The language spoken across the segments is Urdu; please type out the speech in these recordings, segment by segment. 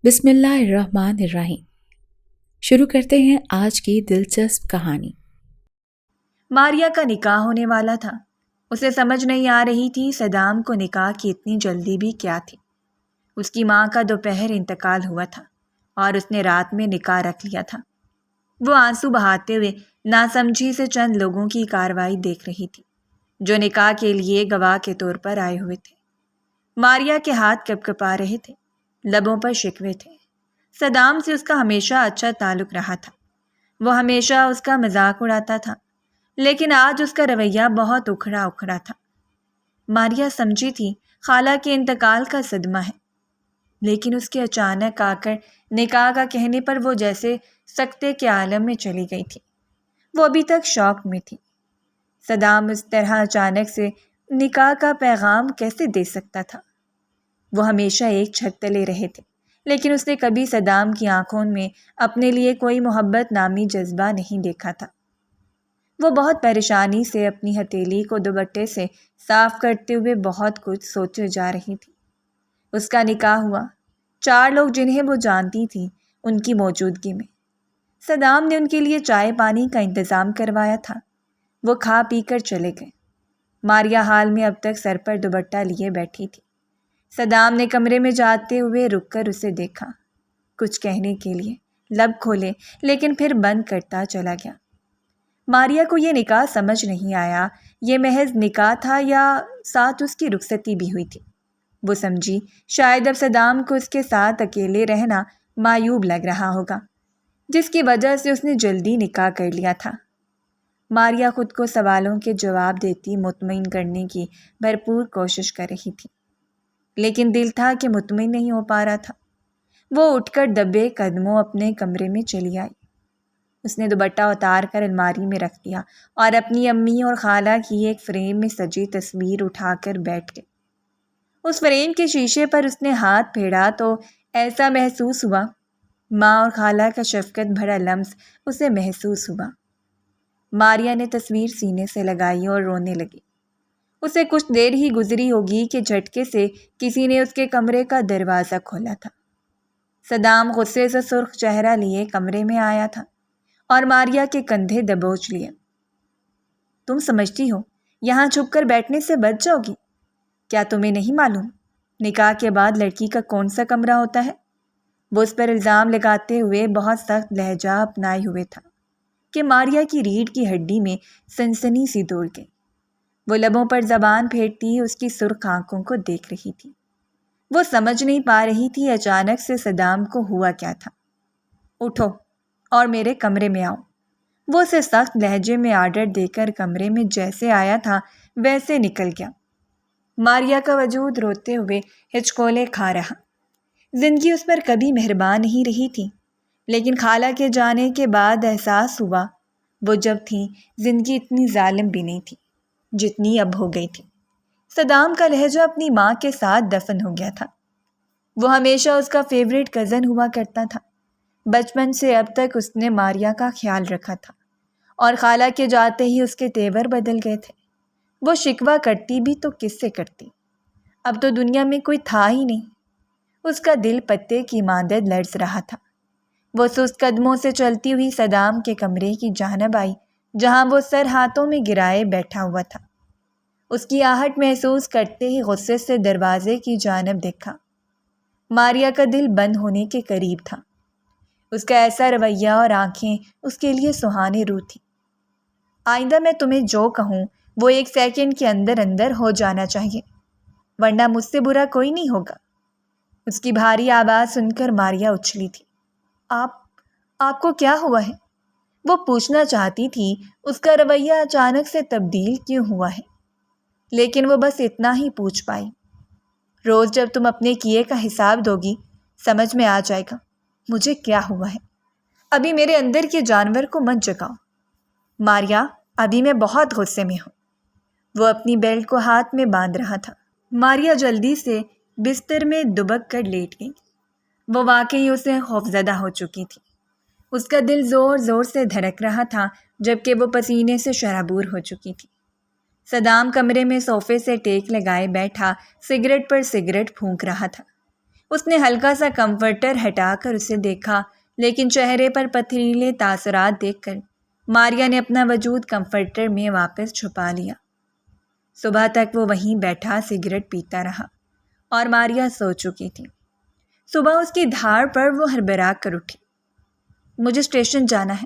بسم اللہ الرحمن الرحیم۔ شروع کرتے ہیں آج کی دلچسپ کہانی۔ ماریا کا نکاح ہونے والا تھا۔ اسے سمجھ نہیں آ رہی تھی صدام کو نکاح کی اتنی جلدی بھی کیا تھی۔ اس کی ماں کا دوپہر انتقال ہوا تھا اور اس نے رات میں نکاح رکھ لیا تھا۔ وہ آنسو بہاتے ہوئے ناسمجھی سے چند لوگوں کی کارروائی دیکھ رہی تھی جو نکاح کے لیے گواہ کے طور پر آئے ہوئے تھے۔ ماریا کے ہاتھ کپکپا رہے تھے، لبوں پر شکوے تھے۔ صدام سے اس کا ہمیشہ اچھا تعلق رہا تھا، وہ ہمیشہ اس کا مذاق اڑاتا تھا، لیکن آج اس کا رویہ بہت اکھڑا اکھڑا تھا۔ ماریا سمجھی تھی خالہ کے انتقال کا صدمہ ہے، لیکن اس کے اچانک آ کر نکاح کا کہنے پر وہ جیسے سکتے کے عالم میں چلی گئی تھی۔ وہ ابھی تک شوق میں تھی۔ صدام اس طرح اچانک سے نکاح کا پیغام کیسے دے سکتا تھا؟ وہ ہمیشہ ایک چھت تلے رہے تھے، لیکن اس نے کبھی صدام کی آنکھوں میں اپنے لیے کوئی محبت نامی جذبہ نہیں دیکھا تھا۔ وہ بہت پریشانی سے اپنی ہتھیلی کو دوپٹے سے صاف کرتے ہوئے بہت کچھ سوچے جا رہی تھی۔ اس کا نکاح ہوا، 4 لوگ جنہیں وہ جانتی تھی ان کی موجودگی میں۔ صدام نے ان کے لیے چائے پانی کا انتظام کروایا تھا۔ وہ کھا پی کر چلے گئے۔ ماریا حال میں اب تک سر پر دوپٹہ لیے بیٹھی تھی۔ صدام نے کمرے میں جاتے ہوئے رک کر اسے دیکھا، کچھ کہنے کے لیے لب کھولے لیکن پھر بند کرتا چلا گیا۔ ماریا کو یہ نکاح سمجھ نہیں آیا، یہ محض نکاح تھا یا ساتھ اس کی رخصتی بھی ہوئی تھی۔ وہ سمجھی شاید اب صدام کو اس کے ساتھ اکیلے رہنا معیوب لگ رہا ہوگا، جس کی وجہ سے اس نے جلدی نکاح کر لیا تھا۔ ماریا خود کو سوالوں کے جواب دیتی مطمئن کرنے کی بھرپور کوشش کر رہی تھی، لیکن دل تھا کہ مطمئن نہیں ہو پا رہا تھا۔ وہ اٹھ کر دبے قدموں اپنے کمرے میں چلی آئی۔ اس نے دوپٹہ اتار کر الماری میں رکھ دیا اور اپنی امی اور خالہ کی ایک فریم میں سجی تصویر اٹھا کر بیٹھ گئی۔ اس فریم کے شیشے پر اس نے ہاتھ پھیرا تو ایسا محسوس ہوا، ماں اور خالہ کا شفقت بھرا لمس اسے محسوس ہوا۔ ماریا نے تصویر سینے سے لگائی اور رونے لگی۔ اسے کچھ دیر ہی گزری ہوگی کہ جھٹکے سے کسی نے اس کے کمرے کا دروازہ کھولا تھا۔ صدام غصے سے سرخ چہرہ لیے کمرے میں آیا تھا اور ماریا کے کندھے دبوچ لیے۔ تم سمجھتی ہو یہاں چھپ کر بیٹھنے سے بچ جاؤ گی؟ کیا تمہیں نہیں معلوم نکاح کے بعد لڑکی کا کون سا کمرہ ہوتا ہے؟ وہ اس پر الزام لگاتے ہوئے بہت سخت لہجہ اپنائے ہوئے تھا کہ ماریا کی ریڑھ کی ہڈی میں سنسنی سی دوڑ گئی۔ وہ لبوں پر زبان پھیرتی اس کی سرخ آنکھوں کو دیکھ رہی تھی۔ وہ سمجھ نہیں پا رہی تھی اچانک سے صدام کو ہوا کیا تھا۔ اٹھو اور میرے کمرے میں آؤ۔ وہ اسے سخت لہجے میں آرڈر دے کر کمرے میں جیسے آیا تھا ویسے نکل گیا۔ ماریا کا وجود روتے ہوئے ہچکولے کھا رہا۔ زندگی اس پر کبھی مہربان نہیں رہی تھی، لیکن خالہ کے جانے کے بعد احساس ہوا وہ جب تھی زندگی اتنی ظالم بھی نہیں تھی جتنی اب ہو گئی تھی۔ صدام کا لہجہ اپنی ماں کے ساتھ دفن ہو گیا تھا۔ وہ ہمیشہ اس کا فیوریٹ کزن ہوا کرتا تھا۔ بچپن سے اب تک اس نے ماریا کا خیال رکھا تھا اور خالہ کے جاتے ہی اس کے تیور بدل گئے تھے۔ وہ شکوہ کرتی بھی تو کس سے کرتی؟ اب تو دنیا میں کوئی تھا ہی نہیں۔ اس کا دل پتے کی مانند لرز رہا تھا۔ وہ سست قدموں سے چلتی ہوئی صدام کے کمرے کی جانب آئی جہاں وہ سر ہاتھوں میں گرائے بیٹھا ہوا تھا۔ اس کی آہٹ محسوس کرتے ہی غصے سے دروازے کی جانب دیکھا۔ ماریا کا دل بند ہونے کے قریب تھا۔ اس کا ایسا رویہ اور آنکھیں اس کے لیے سہانے روح تھی۔ آئندہ میں تمہیں جو کہوں وہ 1 سیکنڈ کے اندر اندر ہو جانا چاہیے، ورنہ مجھ سے برا کوئی نہیں ہوگا۔ اس کی بھاری آواز سن کر ماریا اچھلی تھی۔ آپ کو کیا ہوا ہے؟ وہ پوچھنا چاہتی تھی اس کا رویہ اچانک سے تبدیل کیوں ہوا ہے، لیکن وہ بس اتنا ہی پوچھ پائی۔ روز جب تم اپنے کیے کا حساب دوگی سمجھ میں آ جائے گا مجھے کیا ہوا ہے۔ ابھی میرے اندر کے جانور کو مت جگاؤ۔ ماریا ابھی میں بہت غصے میں ہوں۔ وہ اپنی بیلٹ کو ہاتھ میں باندھ رہا تھا۔ ماریا جلدی سے بستر میں دبک کر لیٹ گئی۔ وہ واقعی اسے خوفزدہ ہو چکی تھی۔ اس کا دل زور زور سے دھڑک رہا تھا جبکہ وہ پسینے سے شرابور ہو چکی تھی۔ صدام کمرے میں صوفے سے ٹیک لگائے بیٹھا سگریٹ پر سگریٹ پھونک رہا تھا۔ اس نے ہلکا سا کمفرٹر ہٹا کر اسے دیکھا، لیکن چہرے پر پتھریلے تاثرات دیکھ کر ماریا نے اپنا وجود کمفرٹر میں واپس چھپا لیا۔ صبح تک وہ وہیں بیٹھا سگریٹ پیتا رہا اور ماریا سو چکی تھی۔ صبح اس کی دھاڑ پر وہ ہڑبڑا کر اٹھی۔ مجھے اسٹیشن جانا ہے،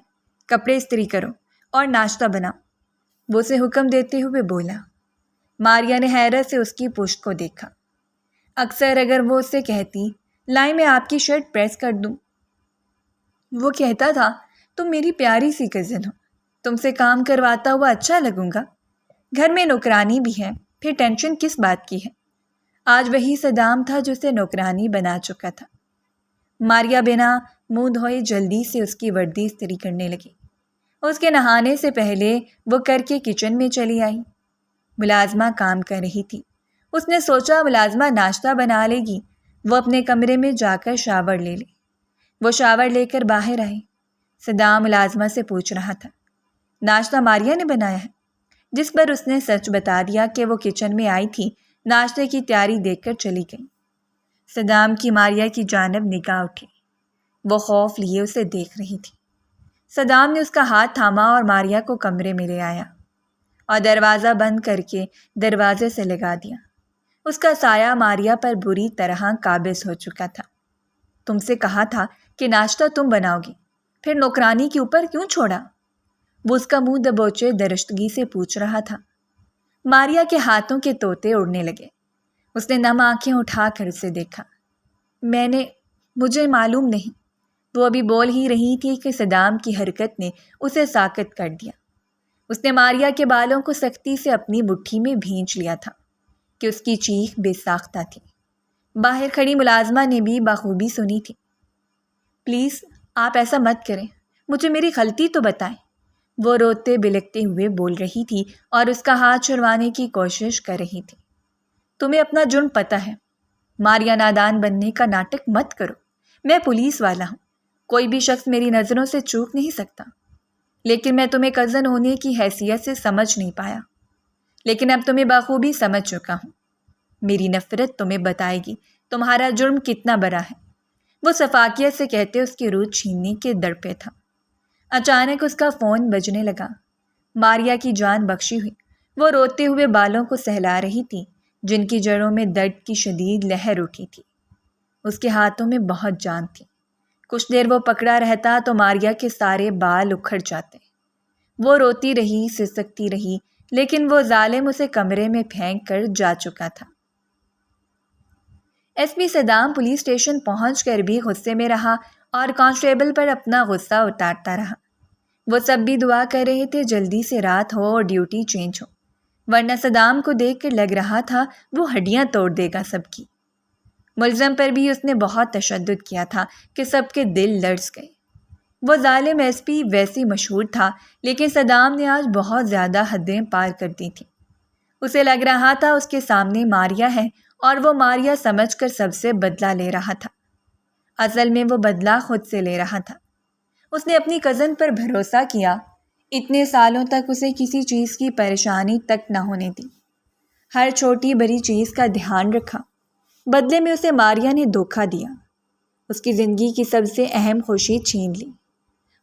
کپڑے استری کرو اور ناشتہ بناؤ، وہ اسے حکم دیتے ہوئے بولا۔ ماریا نے حیرت سے اس کی پشت کو دیکھا۔ اکثر اگر وہ اسے کہتی، لائیں میں آپ کی شرٹ پریس کر دوں، وہ کہتا تھا، تم میری پیاری سی کزن ہو، تم سے کام کرواتا ہوا اچھا لگوں گا، گھر میں نوکرانی بھی ہے، پھر ٹینشن کس بات کی ہے۔ آج وہی صدام تھا جو اسے نوکرانی بنا چکا تھا۔ ماریا بنا منہ دھوئے جلدی سے اس کی وردی استری کرنے لگی۔ اس کے نہانے سے پہلے وہ کر کے کچن میں چلی آئی۔ ملازمہ کام کر رہی تھی۔ اس نے سوچا ملازمہ ناشتہ بنا لے گی، وہ اپنے کمرے میں جا کر شاور لے لے۔ وہ شاور لے کر باہر آئی۔ صدام ملازمہ سے پوچھ رہا تھا، ناشتہ ماریا نے بنایا ہے؟ جس پر اس نے سچ بتا دیا کہ وہ کچن میں آئی تھی، ناشتے کی تیاری دیکھ کر چلی گئی۔ صدام کی ماریا کی جانب نگاہ اٹھی۔ وہ خوف لیے اسے دیکھ رہی تھی۔ صدام نے اس کا ہاتھ تھاما اور ماریا کو کمرے میں لے آیا اور دروازہ بند کر کے دروازے سے لگا دیا۔ اس کا سایہ ماریا پر بری طرح قابض ہو چکا تھا۔ تم سے کہا تھا کہ ناشتہ تم بناؤ گی، پھر نوکرانی کے اوپر کیوں چھوڑا؟ وہ اس کا منہ دبوچے درشتگی سے پوچھ رہا تھا۔ ماریا کے ہاتھوں کے طوطے اڑنے لگے۔ اس نے نم آنکھیں اٹھا کر اسے دیکھا۔ مجھے معلوم نہیں۔ وہ ابھی بول ہی رہی تھی کہ صدام کی حرکت نے اسے ساکت کر دیا۔ اس نے ماریا کے بالوں کو سختی سے اپنی مٹھی میں بھینچ لیا تھا کہ اس کی چیخ بے ساختہ تھی۔ باہر کھڑی ملازمہ نے بھی بخوبی سنی تھی۔ پلیز آپ ایسا مت کریں، مجھے میری غلطی تو بتائیں، وہ روتے بلکتے ہوئے بول رہی تھی اور اس کا ہاتھ چھڑوانے کی کوشش کر رہی تھی۔ تمہیں اپنا جرم پتہ ہے، ماریا نادان بننے کا ناٹک مت کرو، میں پولیس والا ہوں، کوئی بھی شخص میری نظروں سے چوک نہیں سکتا، لیکن میں تمہیں کزن ہونے کی حیثیت سے سمجھ نہیں پایا، لیکن اب تمہیں بخوبی سمجھ چکا ہوں۔ میری نفرت تمہیں بتائے گی تمہارا جرم کتنا بڑا ہے، وہ شفاقیت سے کہتے اس کی روح چھیننے کے در پہ تھا۔ اچانک اس کا فون بجنے لگا۔ ماریا کی جان بخشی ہوئی۔ وہ روتے ہوئے بالوں کو سہلا رہی تھی جن کی جڑوں میں درد کی شدید لہر اٹھی تھی۔ اس کے ہاتھوں میں بہت جان تھی۔ کچھ دیر وہ پکڑا رہتا تو ماریا کے سارے بال اکھڑ جاتے۔ وہ روتی رہی، سسکتی رہی، لیکن وہ ظالم اسے کمرے میں پھینک کر جا چکا تھا۔ S P Saddam police station پہنچ کر بھی غصے میں رہا اور کانسٹیبل پر اپنا غصہ اتارتا رہا۔ وہ سب بھی دعا کر رہے تھے جلدی سے رات ہو اور ڈیوٹی چینج ہو، ورنہ صدام کو دیکھ کر لگ رہا تھا وہ ہڈیاں توڑ دے گا سب کی۔ ملزم پر بھی اس نے بہت تشدد کیا تھا کہ سب کے دل لرز گئے۔ وہ ظالم ایس پی ویسی مشہور تھا، لیکن صدام نے آج بہت زیادہ حدیں پار کر دی تھیں۔ اسے لگ رہا تھا اس کے سامنے ماریا ہے اور وہ ماریا سمجھ کر سب سے بدلہ لے رہا تھا۔ اصل میں وہ بدلہ خود سے لے رہا تھا۔ اس نے اپنی کزن پر بھروسہ کیا، اتنے سالوں تک اسے کسی چیز کی پریشانی تک نہ ہونے دی، ہر چھوٹی بڑی چیز کا دھیان رکھا۔ بدلے میں اسے ماریا نے دھوکہ دیا، اس کی زندگی کی سب سے اہم خوشی چھین لی۔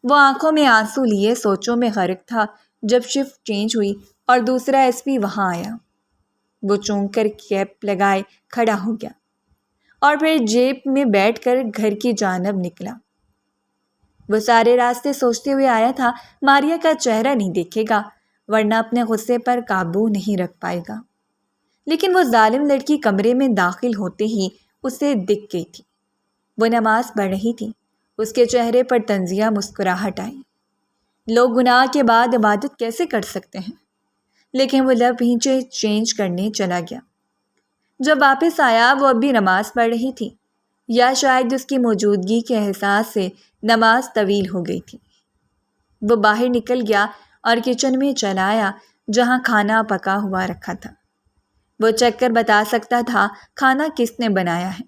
وہ آنکھوں میں آنسو لیے سوچوں میں غرق تھا جب شفٹ چینج ہوئی اور دوسرا ایس پی وہاں آیا۔ وہ چونک کر کیپ لگائے کھڑا ہو گیا اور پھر جیب میں بیٹھ کر گھر کی جانب نکلا۔ وہ سارے راستے سوچتے ہوئے آیا تھا ماریا کا چہرہ نہیں دیکھے گا ورنہ اپنے غصے پر قابو نہیں رکھ پائے گا، لیکن وہ ظالم لڑکی کمرے میں داخل ہوتے ہی اسے دکھ گئی تھی۔ وہ نماز پڑھ رہی تھی، اس کے چہرے پر طنزیہ مسکراہٹ آئی۔ لوگ گناہ کے بعد عبادت کیسے کر سکتے ہیں؟ لیکن وہ لب ہینچے چینج کرنے چلا گیا۔ جب واپس آیا وہ اب بھی نماز پڑھ رہی تھی، یا شاید اس کی موجودگی کے احساس سے نماز طویل ہو گئی تھی۔ وہ باہر نکل گیا اور کچن میں چلا آیا جہاں کھانا پکا ہوا رکھا تھا۔ وہ چکھ کر بتا سکتا تھا کھانا کس نے بنایا ہے۔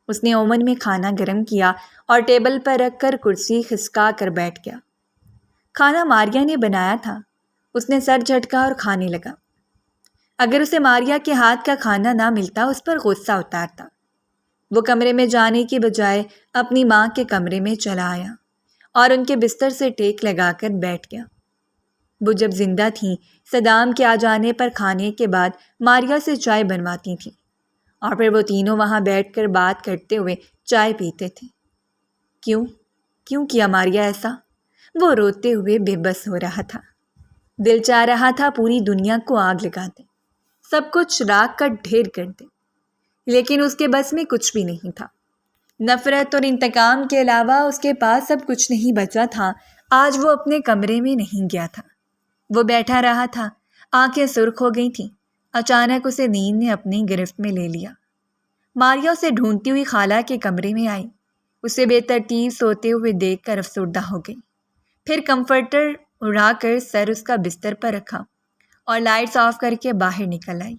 اس نے اوون میں کھانا گرم کیا اور ٹیبل پر رکھ کر کرسی کھسکا کر بیٹھ گیا۔ کھانا ماریا نے بنایا تھا۔ اس نے سر جھٹکا اور کھانے لگا۔ اگر اسے ماریا کے ہاتھ کا کھانا نہ ملتا اس پر غصہ اتارتا، وہ کمرے میں جانے کی بجائے اپنی ماں کے کمرے میں چلا آیا اور ان کے بستر سے ٹیک لگا کر بیٹھ گیا۔ وہ جب زندہ تھیں صدام کے آ جانے پر کھانے کے بعد ماریا سے چائے بنواتی تھیں اور پھر وہ تینوں وہاں بیٹھ کر بات کرتے ہوئے چائے پیتے تھے۔ کیوں کیا ماریا ایسا؟ وہ روتے ہوئے بے بس ہو رہا تھا۔ دل چاہ رہا تھا پوری دنیا کو آگ لگا دے، سب کچھ راکھ کا ڈھیر کر دے، لیکن اس کے بس میں کچھ بھی نہیں تھا۔ نفرت اور انتقام کے علاوہ اس کے پاس سب کچھ نہیں بچا تھا۔ آج وہ اپنے کمرے میں نہیں گیا تھا، وہ بیٹھا رہا تھا، آنکھیں سرخ ہو گئی تھیں۔ اچانک اسے نیند نے اپنی گرفت میں لے لیا۔ ماریا اسے ڈھونڈتی ہوئی خالہ کے کمرے میں آئی، اسے بے ترتیب سوتے ہوئے دیکھ کر افسردہ ہو گئی۔ پھر کمفرٹر اڑا کر سر اس کا بستر پر رکھا اور لائٹس آف کر کے باہر نکل آئی۔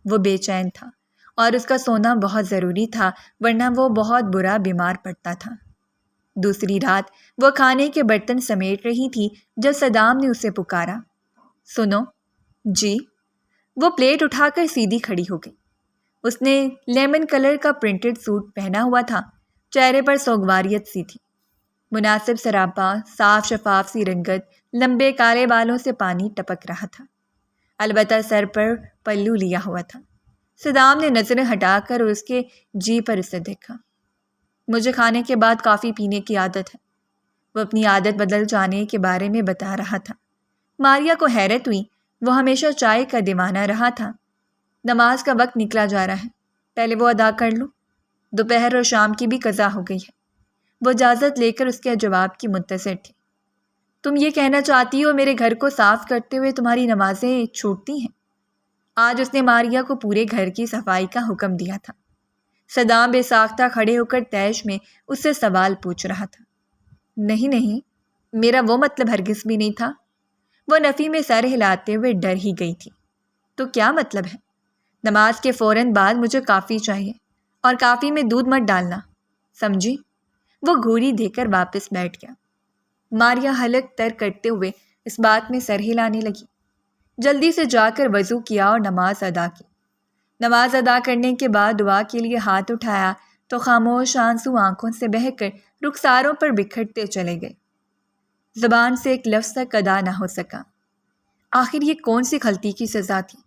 وہ بے چین تھا اور اس کا سونا بہت ضروری تھا، ورنہ وہ بہت برا بیمار پڑتا تھا۔ دوسری رات وہ کھانے کے برتن سمیٹ رہی تھی جب صدام نے اسے پکارا۔ سنو۔ جی۔ وہ پلیٹ اٹھا کر سیدھی کھڑی ہو گئی۔ اس نے لیمن کلر کا پرنٹڈ سوٹ پہنا ہوا تھا، چہرے پر سوگواریت سی تھی، مناسب سراپا، صاف شفاف سی رنگت، لمبے کالے بالوں سے پانی ٹپک رہا تھا، البتہ سر پر پلو لیا ہوا تھا۔ صدام نے نظریں ہٹا کر اس کے جی پر اسے دیکھا۔ مجھے کھانے کے بعد کافی پینے کی عادت ہے، وہ اپنی عادت بدل جانے کے بارے میں بتا رہا تھا۔ ماریا کو حیرت ہوئی، وہ ہمیشہ چائے کا دیوانہ رہا تھا۔ نماز کا وقت نکلا جا رہا ہے، پہلے وہ ادا کر لوں، دوپہر اور شام کی بھی قضا ہو گئی ہے۔ وہ اجازت لے کر اس کے جواب کی منتظر تھی۔ تم یہ کہنا چاہتی ہو میرے گھر کو صاف کرتے ہوئے تمہاری نمازیں چھوٹتی ہیں؟ آج اس نے ماریا کو پورے گھر کی صفائی کا حکم دیا تھا۔ صدام بے ساختہ کھڑے ہو کر تیش میں اس سے سوال پوچھ رہا تھا۔ نہیں، میرا وہ مطلب ہرگز بھی نہیں تھا۔ وہ نفی میں سر ہلاتے ہوئے ڈر ہی گئی تھی۔ تو کیا مطلب ہے؟ نماز کے فوراً بعد مجھے کافی چاہیے، اور کافی میں دودھ مت ڈالنا، سمجھی؟ وہ گھوری دے کر واپس بیٹھ گیا۔ ماریا حلق تر کرتے ہوئے اس بات میں سر ہلانے لگی۔ جلدی سے جا کر وضو کیا اور نماز ادا کی۔ نماز ادا کرنے کے بعد دعا کے لیے ہاتھ اٹھایا تو خاموش آنسو آنکھوں سے بہہ کر رخساروں پر بکھرتے چلے گئے۔ زبان سے ایک لفظ تک ادا نہ ہو سکا۔ آخر یہ کون سی غلطی کی سزا تھی؟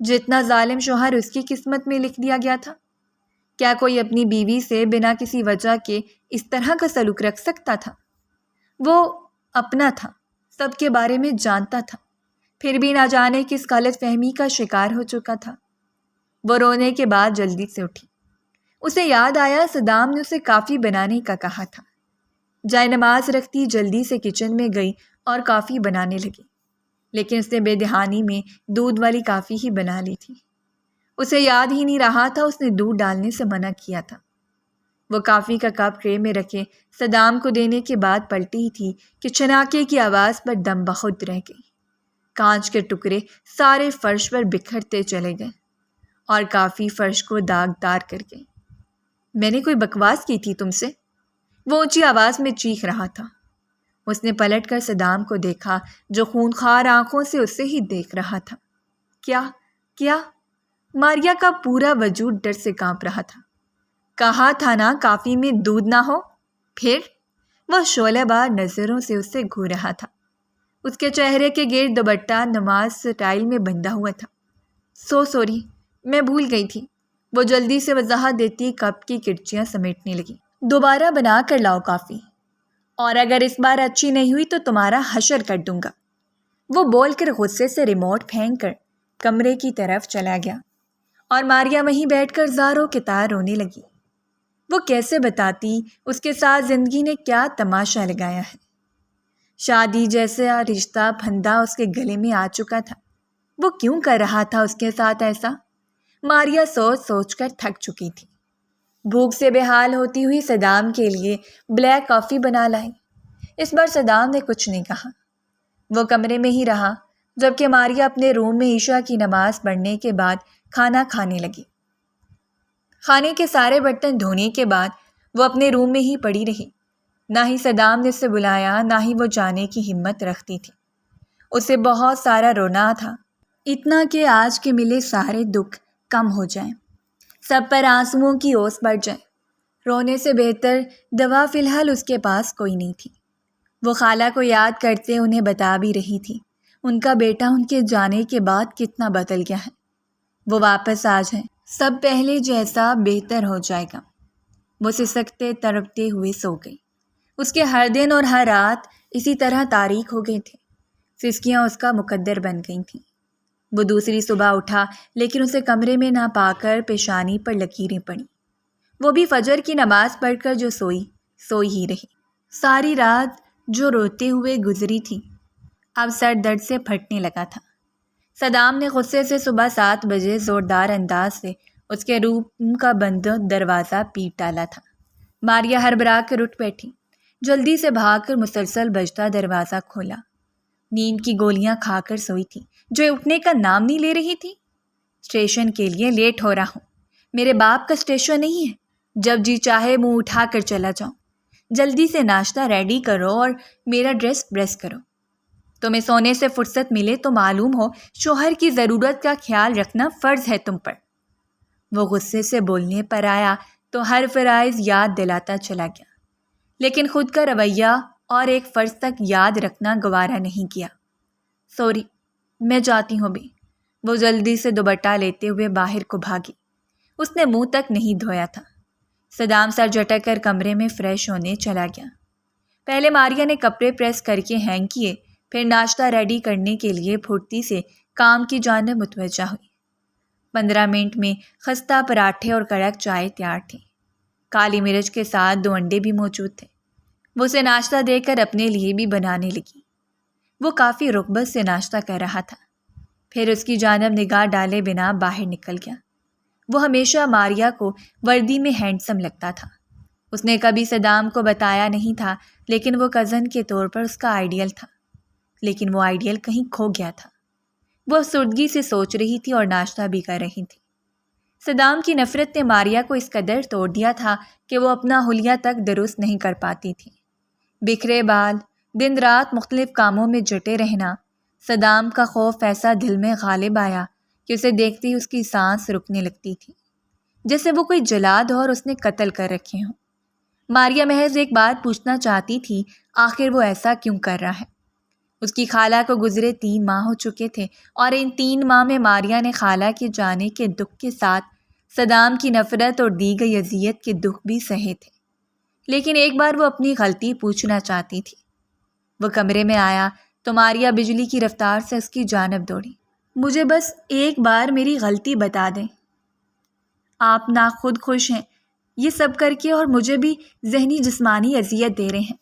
جتنا ظالم شوہر اس کی قسمت میں لکھ دیا گیا تھا۔ کیا کوئی اپنی بیوی سے بنا کسی وجہ کے اس طرح کا سلوک رکھ سکتا تھا؟ وہ اپنا تھا، سب کے بارے میں جانتا تھا، پھر بھی نہ جانے کس غلط فہمی کا شکار ہو چکا تھا۔ وہ رونے کے بعد جلدی سے اٹھی۔ اسے یاد آیا صدام نے اسے کافی بنانے کا کہا تھا۔ جائے نماز رکھتی جلدی سے کچن میں گئی اور کافی بنانے لگی، لیکن اس نے بے دہانی میں دودھ والی کافی ہی بنا لی تھی۔ اسے یاد ہی نہیں رہا تھا اس نے دودھ ڈالنے سے منع کیا تھا۔ وہ کافی کا کپ ٹرے میں رکھے صدام کو دینے کے بعد پلٹی ہی تھی کہ چھناکے کی آواز پر دم بخود رہ گئی۔ کانچ کے ٹکڑے سارے فرش پر بکھرتے چلے گئے اور کافی فرش کو داغدار کر گئی۔ میں نے کوئی بکواس کی تھی تم سے؟ وہ اونچی آواز میں چیخ رہا تھا۔ اس نے پلٹ کر صدام کو دیکھا جو خونخوار آنکھوں سے اسے ہی دیکھ رہا تھا۔ کیا؟ ماریا کا پورا وجود ڈر سے کانپ رہا تھا۔ کہا تھا نا کافی میں دودھ نہ ہو؟ پھر؟ وہ شعلہ بار نظروں سے اسے گھور رہا تھا۔ اس کے چہرے کے گرد دوپٹہ نماز سٹائل میں بندھا ہوا تھا۔ سوری، میں بھول گئی تھی۔ وہ جلدی سے وضاحت دیتی کپ کی کرچیاں سمیٹنے لگی۔ دوبارہ بنا کر لاؤ کافی، اور اگر اس بار اچھی نہیں ہوئی تو تمہارا حشر کر دوں گا۔ وہ بول کر غصے سے ریموٹ پھینک کر کمرے کی طرف چلا گیا اور ماریا وہیں بیٹھ کر زاروں کے تار رونے لگی۔ وہ کیسے بتاتی اس کے ساتھ زندگی نے کیا تماشا لگایا ہے؟ شادی جیسا رشتہ پھندا اس کے گلے میں آ چکا تھا۔ وہ کیوں کر رہا تھا اس کے ساتھ ایسا؟ ماریا سوچ سوچ کر تھک چکی تھی۔ بھوک سے بے حال ہوتی ہوئی صدام کے لیے بلیک کافی بنا لائی۔ اس بار صدام نے کچھ نہیں کہا۔ وہ کمرے میں ہی رہا جبکہ ماریا اپنے روم میں عشاء کی نماز پڑھنے کے بعد کھانا کھانے لگی۔ کھانے کے سارے برتن دھونے کے بعد وہ اپنے روم میں ہی پڑی رہی۔ نہ ہی صدام نے اسے بلایا، نہ ہی وہ جانے کی ہمت رکھتی تھی۔ اسے بہت سارا رونا تھا، اتنا کہ آج کے ملے سارے دکھ کم ہو جائیں۔ سب پر آنسوؤں کی اوس بڑھ جائے۔ رونے سے بہتر دوا فی الحال اس کے پاس کوئی نہیں تھی۔ وہ خالہ کو یاد کرتے انہیں بتا بھی رہی تھی ان کا بیٹا ان کے جانے کے بعد کتنا بدل گیا ہے۔ وہ واپس آ جائیں، سب پہلے جیسا بہتر ہو جائے گا۔ وہ سسکتے تڑپتے ہوئے سو گئی۔ اس کے ہر دن اور ہر رات اسی طرح تاریک ہو گئے تھے۔ سسکیاں اس کا مقدر بن گئی تھیں۔ وہ دوسری صبح اٹھا لیکن اسے کمرے میں نہ پا کر پیشانی پر لکیریں پڑیں۔ وہ بھی فجر کی نماز پڑھ کر جو سوئی ہی رہی۔ ساری رات جو روتے ہوئے گزری تھی اب سر درد سے پھٹنے لگا تھا۔ صدام نے غصے سے صبح 7 بجے زوردار انداز سے اس کے روم کا بند دروازہ پیٹ ڈالا تھا۔ ماریا ہڑبڑا کر اٹھ بیٹھی، جلدی سے بھاگ کر مسلسل بجتا دروازہ کھولا۔ نیند کی گولیاں کھا کر سوئی تھی جو اٹھنے کا نام نہیں لے رہی تھی۔ اسٹیشن کے لیے لیٹ ہو رہا ہوں۔ میرے باپ کا اسٹیشن نہیں ہے، جب جی چاہے منہ اٹھا کر چلا جاؤ۔ جلدی سے ناشتہ ریڈی کرو اور میرا ڈریس پریس کرو۔ تمہیں سونے سے فرصت ملے تو معلوم ہو شوہر کی ضرورت کا خیال رکھنا فرض ہے تم پر۔ وہ غصے سے بولنے پر آیا تو ہر فرائض یاد دلاتا چلا گیا، لیکن خود کا رویہ اور ایک فرض تک یاد رکھنا گوارا نہیں کیا۔ سوری، میں جاتی ہوں بھی۔ وہ جلدی سے دوپٹہ لیتے ہوئے باہر کو بھاگی۔ اس نے منہ تک نہیں دھویا تھا۔ صدام سر جھٹک کر کمرے میں فریش ہونے چلا گیا۔ پہلے ماریا نے کپڑے پریس کر کے ہینگ کیے، پھر ناشتہ ریڈی کرنے کے لیے پھرتی سے کام کی جانب متوجہ ہوئی۔ 15 منٹ میں خستہ پراٹھے اور کڑک چائے تیار تھی۔ کالی مرچ کے ساتھ 2 انڈے بھی موجود تھے۔ وہ اسے ناشتہ دے کر اپنے لیے بھی بنانے لگی۔ وہ کافی رغبت سے ناشتہ کر رہا تھا، پھر اس کی جانب نگاہ ڈالے بنا باہر نکل گیا۔ وہ ہمیشہ ماریا کو وردی میں ہینڈسم لگتا تھا۔ اس نے کبھی صدام کو بتایا نہیں تھا، لیکن وہ کزن کے طور پر اس کا آئیڈیل تھا۔ لیکن وہ آئیڈیل کہیں کھو گیا تھا۔ وہ افسردگی سے سوچ رہی تھی اور ناشتہ بھی کر رہی تھی۔ صدام کی نفرت نے ماریا کو اس قدر توڑ دیا تھا کہ وہ اپنا حلیہ تک درست نہیں کر پاتی تھی۔ بکھرے بال، دن رات مختلف کاموں میں جٹے رہنا، صدام کا خوف ایسا دل میں غالب آیا کہ اسے دیکھتے ہی اس کی سانس رکنے لگتی تھی، جیسے وہ کوئی جلاد ہو اور اس نے قتل کر رکھے ہوں۔ ماریا محض ایک بات پوچھنا چاہتی تھی، آخر وہ ایسا کیوں کر رہا ہے؟ اس کی خالہ کو گزرے 3 ماہ ہو چکے تھے اور ان 3 ماہ میں ماریا نے خالہ کے جانے کے دکھ کے ساتھ صدام کی نفرت اور دی گئی اذیت کے دکھ بھی سہے تھے۔ لیکن ایک بار وہ اپنی غلطی پوچھنا چاہتی تھی۔ وہ کمرے میں آیا تو ماریا بجلی کی رفتار سے اس کی جانب دوڑی۔ مجھے بس ایک بار میری غلطی بتا دیں۔ آپ نا خود خوش ہیں یہ سب کر کے اور مجھے بھی ذہنی جسمانی اذیت دے رہے ہیں۔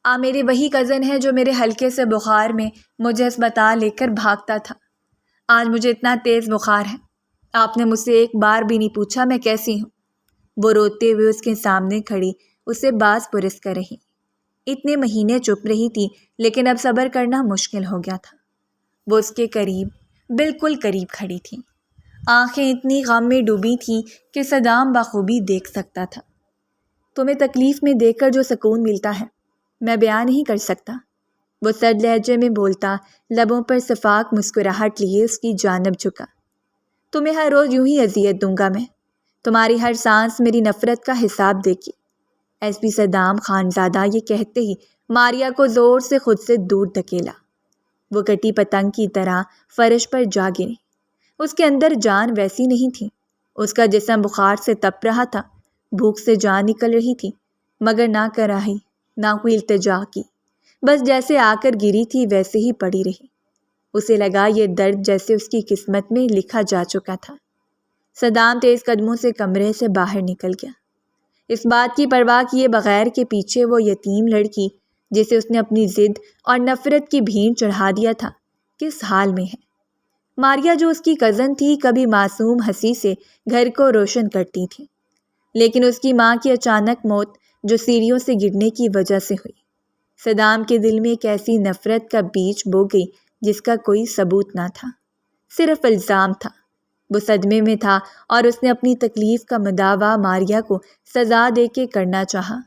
میرے وہی کزن ہے جو میرے ہلکے سے بخار میں مجھے ہسپتال لے کر بھاگتا تھا۔ آج مجھے اتنا تیز بخار ہے، آپ نے مجھ سے ایک بار بھی نہیں پوچھا میں کیسی ہوں۔ وہ روتے ہوئے اس کے سامنے کھڑی اسے باز پرس کر رہی۔ اتنے مہینے چپ رہی تھی لیکن اب صبر کرنا مشکل ہو گیا تھا۔ وہ اس کے قریب، بالکل قریب کھڑی تھی۔ آنکھیں اتنی غم میں ڈوبی تھیں کہ صدام بخوبی دیکھ سکتا تھا۔ تمہیں تکلیف میں دیکھ کر جو سکون ملتا ہے میں بیان نہیں کر سکتا۔ وہ سرد لہجے میں بولتا، لبوں پر شفاف مسکراہٹ لیے اس کی جانب جھکا۔ تمہیں ہر روز یوں ہی اذیت دوں گا میں، تمہاری ہر سانس میری نفرت کا حساب دے گی۔ ایس پی صدام خانزادہ یہ کہتے ہی ماریا کو زور سے خود سے دور دھکیلا۔ وہ کٹی پتنگ کی طرح فرش پر جا گری۔ اس کے اندر جان ویسی نہیں تھی۔ اس کا جسم بخار سے تپ رہا تھا، بھوک سے جان نکل رہی تھی، مگر نہ کراہی نہ کوئی التجا کی، بس جیسے آ کر گری تھی ویسے ہی پڑی رہی۔ اسے لگا یہ درد جیسے اس کی قسمت میں لکھا جا چکا تھا۔ صدام تیز قدموں سے کمرے سے باہر نکل گیا، اس بات کی پرواہ کیے بغیر کہ پیچھے وہ یتیم لڑکی جسے اس نے اپنی ضد اور نفرت کی بھیڑ چڑھا دیا تھا کس حال میں ہے۔ ماریا جو اس کی کزن تھی کبھی معصوم ہنسی سے گھر کو روشن کرتی تھی، لیکن اس کی ماں کی اچانک موت جو سیڑھیوں سے گرنے کی وجہ سے ہوئی، صدام کے دل میں ایک ایسی نفرت کا بیج بو گئی جس کا کوئی ثبوت نہ تھا، صرف الزام تھا۔ وہ صدمے میں تھا اور اس نے اپنی تکلیف کا مداوع ماریا کو سزا دے کے کرنا چاہا۔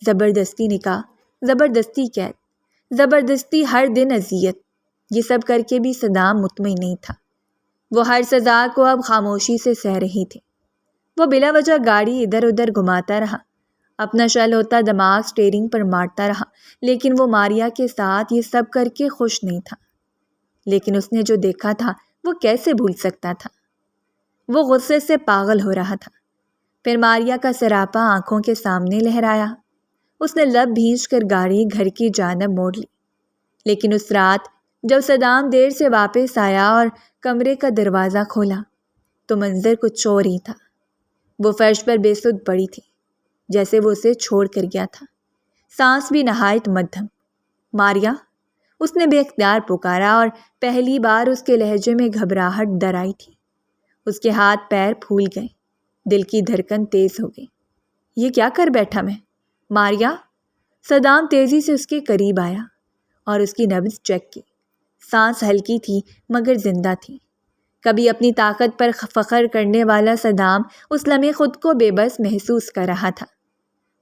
زبردستی نکاح، زبردستی قید، زبردستی ہر دن اذیت، یہ سب کر کے بھی صدام مطمئن نہیں تھا۔ وہ ہر سزا کو اب خاموشی سے سہ رہی تھی۔ وہ بلا وجہ گاڑی ادھر ادھر گھماتا رہا، اپنا شل ہوتا دماغ اسٹیئرنگ پر مارتا رہا، لیکن وہ ماریا کے ساتھ یہ سب کر کے خوش نہیں تھا۔ لیکن اس نے جو دیکھا تھا وہ کیسے بھول سکتا تھا؟ وہ غصے سے پاگل ہو رہا تھا۔ پھر ماریا کا سراپا آنکھوں کے سامنے لہرایا۔ اس نے لب بھینچ کر گاڑی گھر کی جانب موڑ لی۔ لیکن اس رات جب صدام دیر سے واپس آیا اور کمرے کا دروازہ کھولا تو منظر کچھ اور ہی تھا۔ وہ فرش پر بے سد پڑی تھی، جیسے وہ اسے چھوڑ کر گیا تھا، سانس بھی نہایت مدھم۔ ماریا، اس نے بے اختیار پکارا اور پہلی بار اس کے لہجے میں گھبراہٹ در آئی تھی۔ اس کے ہاتھ پیر پھول گئے، دل کی دھڑکن تیز ہو گئی۔ یہ کیا کر بیٹھا میں؟ ماریا! صدام تیزی سے اس کے قریب آیا اور اس کی نبض چیک کی۔ سانس ہلکی تھی مگر زندہ تھی۔ کبھی اپنی طاقت پر فخر کرنے والا صدام اس لمحے خود کو بے بس محسوس کر رہا تھا۔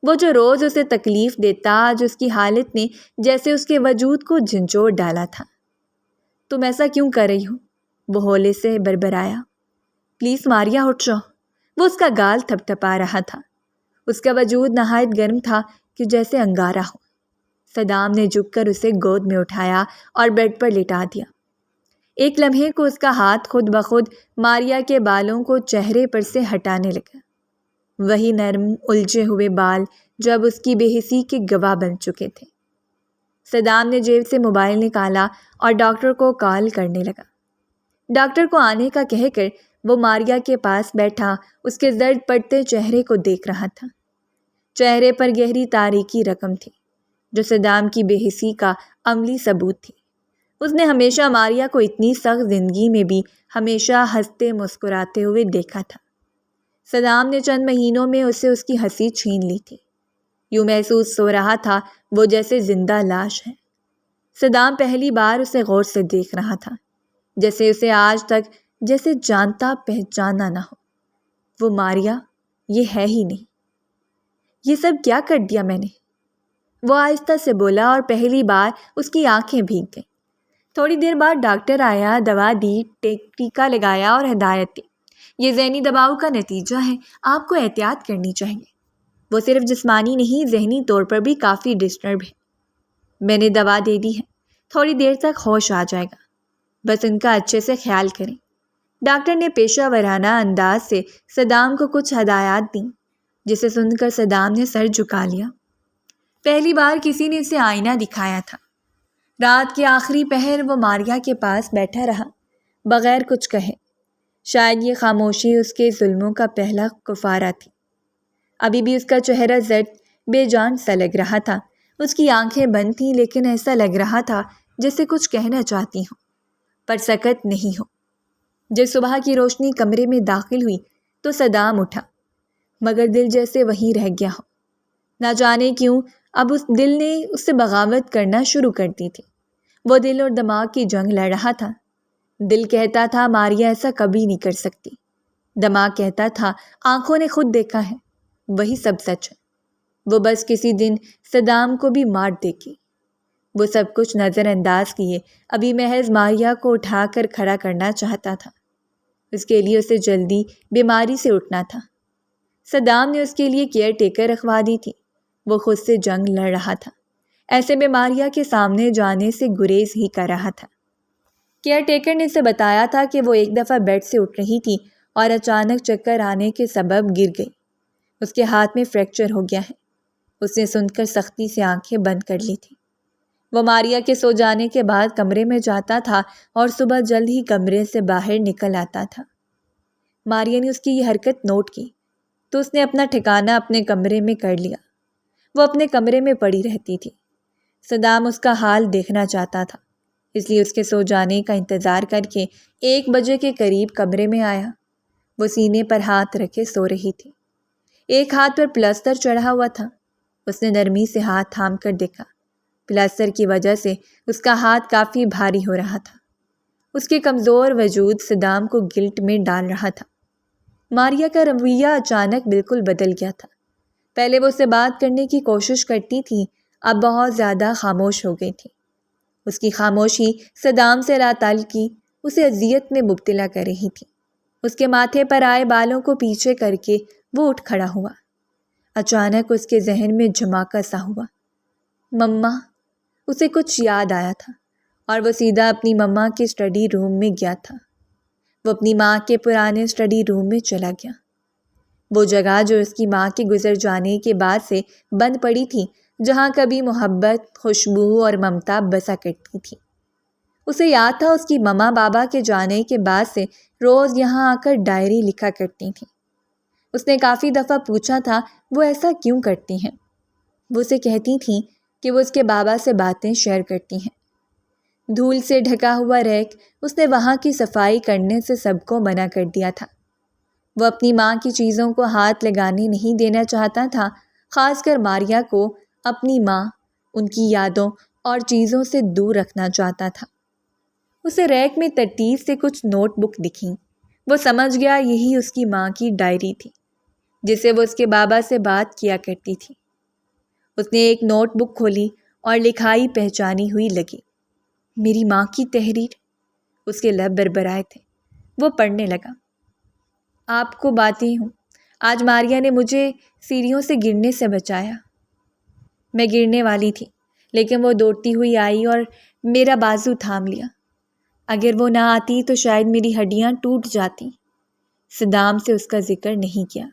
وہ جو روز اسے تکلیف دیتا، آج اس کی حالت نے جیسے اس کے وجود کو جھنجھوڑ ڈالا تھا۔ تم ایسا کیوں کر رہی ہو؟ وہ ہولے سے بربرایا۔ پلیز ماریا، اٹھ جاؤ۔ وہ اس کا گال تھپ تھپا رہا تھا۔ اس کا وجود نہایت گرم تھا کہ جیسے انگارہ ہو۔ صدام نے جھک کر اسے گود میں اٹھایا اور بیڈ پر لٹا دیا۔ ایک لمحے کو اس کا ہاتھ خود بخود ماریا کے بالوں کو چہرے پر سے ہٹانے لگا، وہی نرم الجھے ہوئے بال جو اب اس کی بے حسی کے گواہ بن چکے تھے۔ صدام نے جیب سے موبائل نکالا اور ڈاکٹر کو کال کرنے لگا۔ ڈاکٹر کو آنے کا کہہ کر وہ ماریا کے پاس بیٹھا اس کے زرد پڑتے چہرے کو دیکھ رہا تھا۔ چہرے پر گہری تاریکی رقم تھی جو صدام کی بے حسی کا عملی ثبوت تھی۔ اس نے ہمیشہ ماریا کو اتنی سخت زندگی میں بھی ہمیشہ ہنستے مسکراتے ہوئے دیکھا تھا۔ صدام نے چند مہینوں میں اسے اس کی ہنسی چھین لی تھی۔ یوں محسوس ہو رہا تھا وہ جیسے زندہ لاش ہے۔ صدام پہلی بار اسے غور سے دیکھ رہا تھا، جیسے اسے آج تک جیسے جانتا پہچانا نہ ہو۔ وہ ماریا یہ ہے ہی نہیں۔ یہ سب کیا کر دیا میں نے؟ وہ آہستہ سے بولا اور پہلی بار اس کی آنکھیں بھیگ گئیں۔ تھوڑی دیر بعد ڈاکٹر آیا، دوا دی، ٹیکا لگایا اور ہدایت دی۔ یہ ذہنی دباؤ کا نتیجہ ہے، آپ کو احتیاط کرنی چاہیے۔ وہ صرف جسمانی نہیں، ذہنی طور پر بھی کافی ڈسٹرب ہے۔ میں نے دوا دے دی ہے، تھوڑی دیر تک ہوش آ جائے گا، بس ان کا اچھے سے خیال کریں۔ ڈاکٹر نے پیشہ ورانہ انداز سے صدام کو کچھ ہدایات دیں، جسے سن کر صدام نے سر جھکا لیا۔ پہلی بار کسی نے اسے آئینہ دکھایا تھا۔ رات کے آخری پہر وہ ماریا کے پاس بیٹھا رہا، بغیر کچھ کہے۔ شاید یہ خاموشی اس کے ظلموں کا پہلا کفارہ تھی۔ ابھی بھی اس کا چہرہ زرد بے جان سا لگ رہا تھا۔ اس کی آنکھیں بند تھیں، لیکن ایسا لگ رہا تھا جیسے کچھ کہنا چاہتی ہوں پر سکت نہیں ہو۔ جب صبح کی روشنی کمرے میں داخل ہوئی تو صدام اٹھا، مگر دل جیسے وہیں رہ گیا ہو۔ نہ جانے کیوں اب اس دل نے اس سے بغاوت کرنا شروع کر دی تھی۔ وہ دل اور دماغ کی جنگ لڑ رہا تھا۔ دل کہتا تھا ماریا ایسا کبھی نہیں کر سکتی۔ دماغ کہتا تھا آنکھوں نے خود دیکھا ہے، وہی سب سچ ہے۔ وہ بس کسی دن صدام کو بھی مار دے گی۔ وہ سب کچھ نظر انداز کیے ابھی محض ماریا کو اٹھا کر کھڑا کرنا چاہتا تھا۔ اس کے لیے اسے جلدی بیماری سے اٹھنا تھا۔ صدام نے اس کے لیے کیئر ٹیکر رکھوا دی تھی۔ وہ خود سے جنگ لڑ رہا تھا، ایسے میں ماریا کے سامنے جانے سے گریز ہی کر رہا تھا۔ کیئر ٹیکر نے اسے بتایا تھا کہ وہ ایک دفعہ بیڈ سے اٹھ رہی تھی اور اچانک چکر آنے کے سبب گر گئی۔ اس کے ہاتھ میں فریکچر ہو گیا ہے۔ اس نے سن کر سختی سے آنکھیں بند کر لی تھی۔ وہ ماریا کے سو جانے کے بعد کمرے میں جاتا تھا اور صبح جلد ہی کمرے سے باہر نکل آتا تھا۔ ماریا نے اس کی یہ حرکت نوٹ کی تو اس نے اپنا ٹھکانہ اپنے کمرے میں کر لیا۔ وہ اپنے کمرے میں پڑی رہتی تھی۔ صدام اس کا حال دیکھنا چاہتا تھا، اس لیے اس کے سو جانے کا انتظار کر کے 1 بجے کے قریب کمرے میں آیا۔ وہ سینے پر ہاتھ رکھے سو رہی تھی۔ ایک ہاتھ پر پلاسٹر چڑھا ہوا تھا۔ اس نے نرمی سے ہاتھ تھام کر دیکھا۔ پلاسٹر کی وجہ سے اس کا ہاتھ کافی بھاری ہو رہا تھا۔ اس کے کمزور وجود صدام کو گلٹ میں ڈال رہا تھا۔ ماریا کا رویہ اچانک بالکل بدل گیا تھا۔ پہلے وہ اسے بات کرنے کی کوشش کرتی تھی، اب بہت زیادہ خاموش ہو گئی تھی۔ اس کی خاموشی صدام سے لا تعلقی اسے اذیت میں مبتلا کر رہی تھی۔ اس کے ماتھے پر آئے بالوں کو پیچھے کر کے وہ اٹھ کھڑا ہوا۔ اچانک اس کے ذہن میں جھماکا سا ہوا۔ مما، اسے کچھ یاد آیا تھا اور وہ سیدھا اپنی مما کے اسٹڈی روم میں گیا تھا۔ وہ اپنی ماں کے پرانے اسٹڈی روم میں چلا گیا، وہ جگہ جو اس کی ماں کے گزر جانے کے بعد سے بند پڑی تھی، جہاں کبھی محبت، خوشبو اور ممتا بسا کرتی تھی۔ اسے یاد تھا اس کی مما بابا کے جانے کے بعد سے روز یہاں آ کر ڈائری لکھا کرتی تھیں۔ اس نے کافی دفعہ پوچھا تھا وہ ایسا کیوں کرتی ہیں۔ وہ اسے کہتی تھیں کہ وہ اس کے بابا سے باتیں شیئر کرتی ہیں۔ دھول سے ڈھکا ہوا ریک اس نے وہاں کی صفائی کرنے سے سب کو منع کر دیا تھا۔ وہ اپنی ماں کی چیزوں کو ہاتھ لگانے نہیں دینا چاہتا تھا، خاص کر ماریا کو اپنی ماں، ان کی یادوں اور چیزوں سے دور رکھنا چاہتا تھا۔ اسے ریک میں ترتیب سے کچھ نوٹ بک دکھیں۔ وہ سمجھ گیا یہی اس کی ماں کی ڈائری تھی جسے وہ اس کے بابا سے بات کیا کرتی تھی۔ اس نے ایک نوٹ بک کھولی اور لکھائی پہچانی ہوئی لگی۔ میری ماں کی تحریر، اس کے لب بربرائے تھے۔ وہ پڑھنے لگا۔ آپ کو باتیں ہوں، آج ماریا نے مجھے سیڑھیوں سے گرنے سے بچایا۔ میں گرنے والی تھی لیکن وہ دوڑتی ہوئی آئی اور میرا بازو تھام لیا۔ اگر وہ نہ آتی تو شاید میری ہڈیاں ٹوٹ جاتی۔ صدام سے اس کا ذکر نہیں کیا،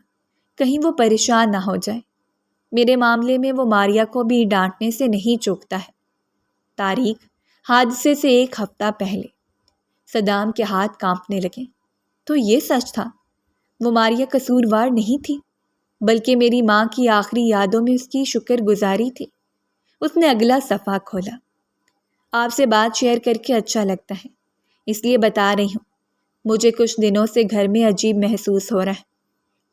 کہیں وہ پریشان نہ ہو جائے۔ میرے معاملے میں وہ ماریا کو بھی ڈانٹنے سے نہیں چوکتا ہے۔ تاریخ حادثے سے 1 ہفتہ پہلے۔ صدام کے ہاتھ کانپنے لگے۔ تو یہ سچ تھا، وہ ماریا قصوروار نہیں تھی، بلکہ میری ماں کی آخری یادوں میں اس کی شکر گزاری تھی۔ اس نے اگلا صفحہ کھولا۔ آپ سے بات شیئر کر کے اچھا لگتا ہے، اس لیے بتا رہی ہوں۔ مجھے کچھ دنوں سے گھر میں عجیب محسوس ہو رہا ہے،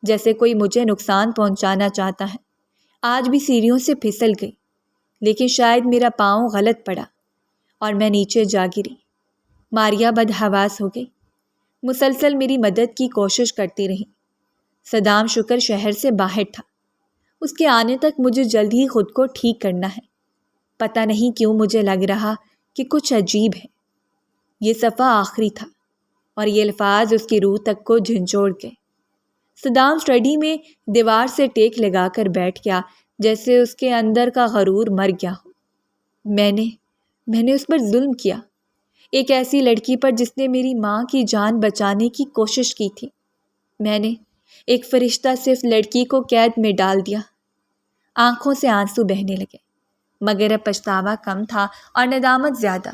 جیسے کوئی مجھے نقصان پہنچانا چاہتا ہے۔ آج بھی سیڑھیوں سے پھسل گئی، لیکن شاید میرا پاؤں غلط پڑا اور میں نیچے جا گری۔ ماریا بدحواس ہو گئی، مسلسل میری مدد کی کوشش کرتی رہی۔ صدام شکر شہر سے باہر تھا، اس کے آنے تک مجھے جلد ہی خود کو ٹھیک کرنا ہے۔ پتہ نہیں کیوں مجھے لگ رہا کہ کچھ عجیب ہے۔ یہ صفحہ آخری تھا اور یہ الفاظ اس کی روح تک کو جھنجھوڑ گئے۔ صدام اسٹڈی میں دیوار سے ٹیک لگا کر بیٹھ گیا، جیسے اس کے اندر کا غرور مر گیا ہو۔ میں نے اس پر ظلم کیا، ایک ایسی لڑکی پر جس نے میری ماں کی جان بچانے کی کوشش کی تھی۔ میں نے ایک فرشتہ صرف لڑکی کو قید میں ڈال دیا۔ آنکھوں سے آنسو بہنے لگے، مگر اب پچھتاوا کم تھا اور ندامت زیادہ۔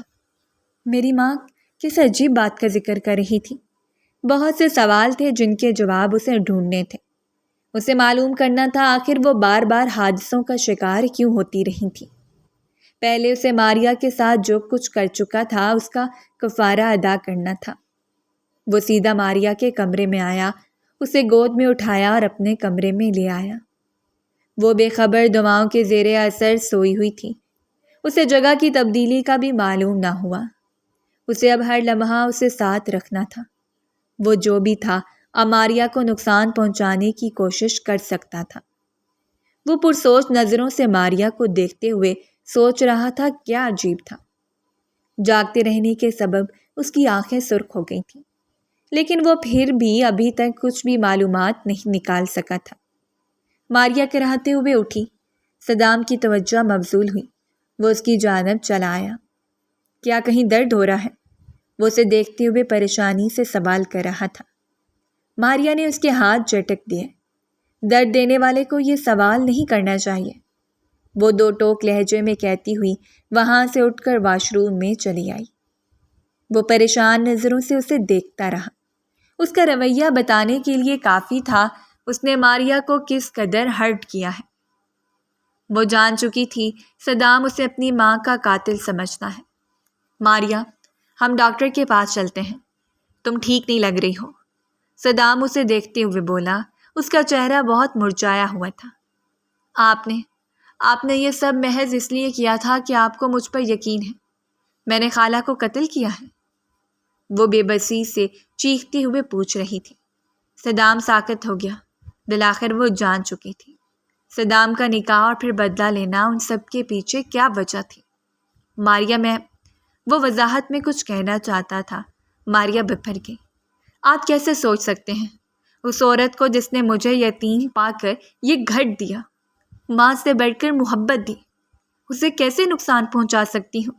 میری ماں کس عجیب بات کا ذکر کر رہی تھی۔ بہت سے سوال تھے جن کے جواب اسے ڈھونڈنے تھے۔ اسے معلوم کرنا تھا آخر وہ بار بار حادثوں کا شکار کیوں ہوتی رہی تھی۔ پہلے اسے ماریا کے ساتھ جو کچھ کر چکا تھا اس کا کفارہ ادا کرنا تھا۔ وہ سیدھا ماریا کے کمرے میں آیا، اسے گود میں اٹھایا اور اپنے کمرے میں لے آیا۔ وہ بے خبر دماؤں کے زیر اثر سوئی ہوئی تھی۔ اسے جگہ کی تبدیلی کا بھی معلوم نہ ہوا۔ اسے اب ہر لمحہ اسے ساتھ رکھنا تھا۔ وہ جو بھی تھا اب ماریا کو نقصان پہنچانے کی کوشش کر سکتا تھا۔ وہ پرسوچ نظروں سے ماریا کو دیکھتے ہوئے سوچ رہا تھا کیا عجیب تھا۔ جاگتے رہنے کے سبب اس کی آنکھیں سرخ ہو گئی تھیں، لیکن وہ پھر بھی ابھی تک کچھ بھی معلومات نہیں نکال سکا تھا۔ ماریا کراہتے ہوئے اٹھی۔ صدام کی توجہ مبذول ہوئی۔ وہ اس کی جانب چلا آیا۔ کیا کہیں درد ہو رہا ہے؟ وہ اسے دیکھتے ہوئے پریشانی سے سوال کر رہا تھا۔ ماریا نے اس کے ہاتھ جھٹک دیے۔ درد دینے والے کو یہ سوال نہیں کرنا چاہیے، وہ 2 ٹوک لہجے میں کہتی ہوئی وہاں سے اٹھ کر واش روم میں چلی آئی۔ وہ پریشان نظروں سے اسے دیکھتا رہا۔ اس کا رویہ بتانے کے لیے کافی تھا اس نے ماریا کو کس قدر ہرٹ کیا ہے۔ وہ جان چکی تھی صدام اسے اپنی ماں کا قاتل سمجھتا ہے۔ ماریا، ہم ڈاکٹر کے پاس چلتے ہیں، تم ٹھیک نہیں لگ رہی ہو۔ صدام اسے دیکھتے ہوئے بولا، اس کا چہرہ بہت مرجھایا ہوا تھا۔ آپ نے یہ سب محض اس لیے کیا تھا کہ آپ کو مجھ پر یقین ہے۔ میں نے خالہ کو قتل کیا ہے؟ وہ بے بسی سے چیختے ہوئے پوچھ رہی تھی۔ صدام ساکت ہو گیا۔ بالآخر وہ جان چکی تھی صدام کا نکاح اور پھر بدلہ لینا، ان سب کے پیچھے کیا وجہ تھی۔ ماریا، وہ وضاحت میں کچھ کہنا چاہتا تھا۔ ماریا بپھر گئی۔ آپ کیسے سوچ سکتے ہیں؟ اس عورت کو جس نے مجھے یتیم پا کر یہ گھر دیا، ماں سے بڑھ کر محبت دی، اسے کیسے نقصان پہنچا سکتی ہوں؟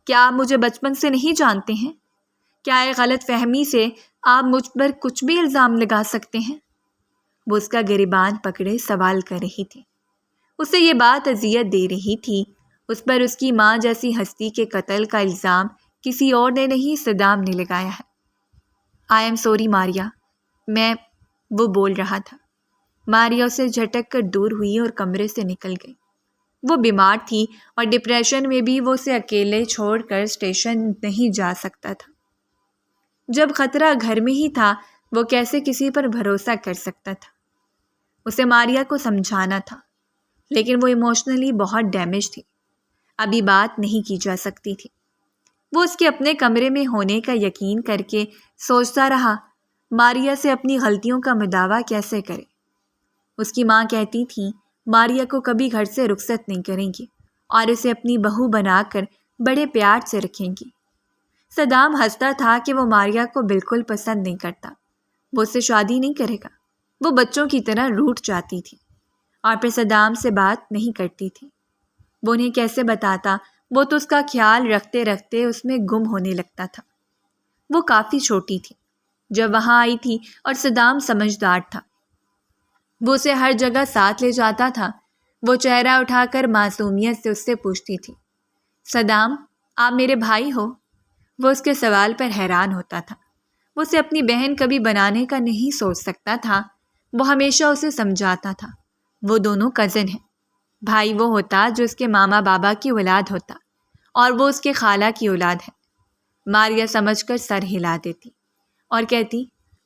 کیا آپ مجھے بچپن سے نہیں جانتے ہیں؟ کیا ایک غلط فہمی سے آپ مجھ پر کچھ بھی الزام لگا سکتے ہیں؟ وہ اس کا گریبان پکڑے سوال کر رہی تھی۔ اسے یہ بات اذیت دے رہی تھی۔ اس پر اس کی ماں جیسی ہستی کے قتل کا الزام کسی اور نے نہیں، صدام نے لگایا ہے۔ آئی ایم سوری ماریا، وہ بول رہا تھا۔ ماریا اسے جھٹک کر دور ہوئی اور کمرے سے نکل گئی۔ وہ بیمار تھی اور ڈپریشن میں بھی وہ اسے اکیلے چھوڑ کر اسٹیشن نہیں جا سکتا تھا۔ جب خطرہ گھر میں ہی تھا، وہ کیسے کسی پر بھروسہ کر سکتا تھا؟ اسے ماریا کو سمجھانا تھا، لیکن وہ ایموشنلی بہت ڈیمیج تھی، ابھی بات نہیں کی جا سکتی تھی۔ وہ اس کے اپنے کمرے میں ہونے کا یقین کر کے سوچتا رہا، ماریا سے اپنی غلطیوں کا مداوع کیسے کرے۔ اس کی ماں کہتی تھی ماریا کو کبھی گھر سے رخصت نہیں کریں گی اور اسے اپنی بہو بنا کر بڑے پیار سے رکھیں گی۔ صدام ہنستا تھا کہ وہ ماریا کو بالکل پسند نہیں کرتا، وہ اس سے شادی نہیں کرے گا۔ وہ بچوں کی طرح روٹھ جاتی تھی اور پھر صدام سے بات نہیں کرتی تھی۔ وہ انہیں کیسے بتاتا؟ وہ تو اس کا خیال رکھتے رکھتے اس میں گم ہونے لگتا تھا۔ وہ کافی چھوٹی تھی جب وہاں آئی تھی اور صدام سمجھدار تھا۔ وہ اسے ہر جگہ ساتھ لے جاتا تھا۔ وہ چہرہ اٹھا کر معصومیت سے اس سے پوچھتی تھی، صدام آپ میرے بھائی ہو؟ وہ اس کے سوال پر حیران ہوتا تھا۔ وہ اسے اپنی بہن کبھی بنانے کا نہیں سوچ سکتا تھا۔ وہ ہمیشہ اسے سمجھاتا تھا وہ دونوں کزن ہیں۔ بھائی وہ ہوتا جو اس کے ماما بابا کی اولاد ہوتا اور وہ اس کے خالہ کی اولاد ہے۔ ماریا سمجھ کر سر ہلا دیتی اور کہتی،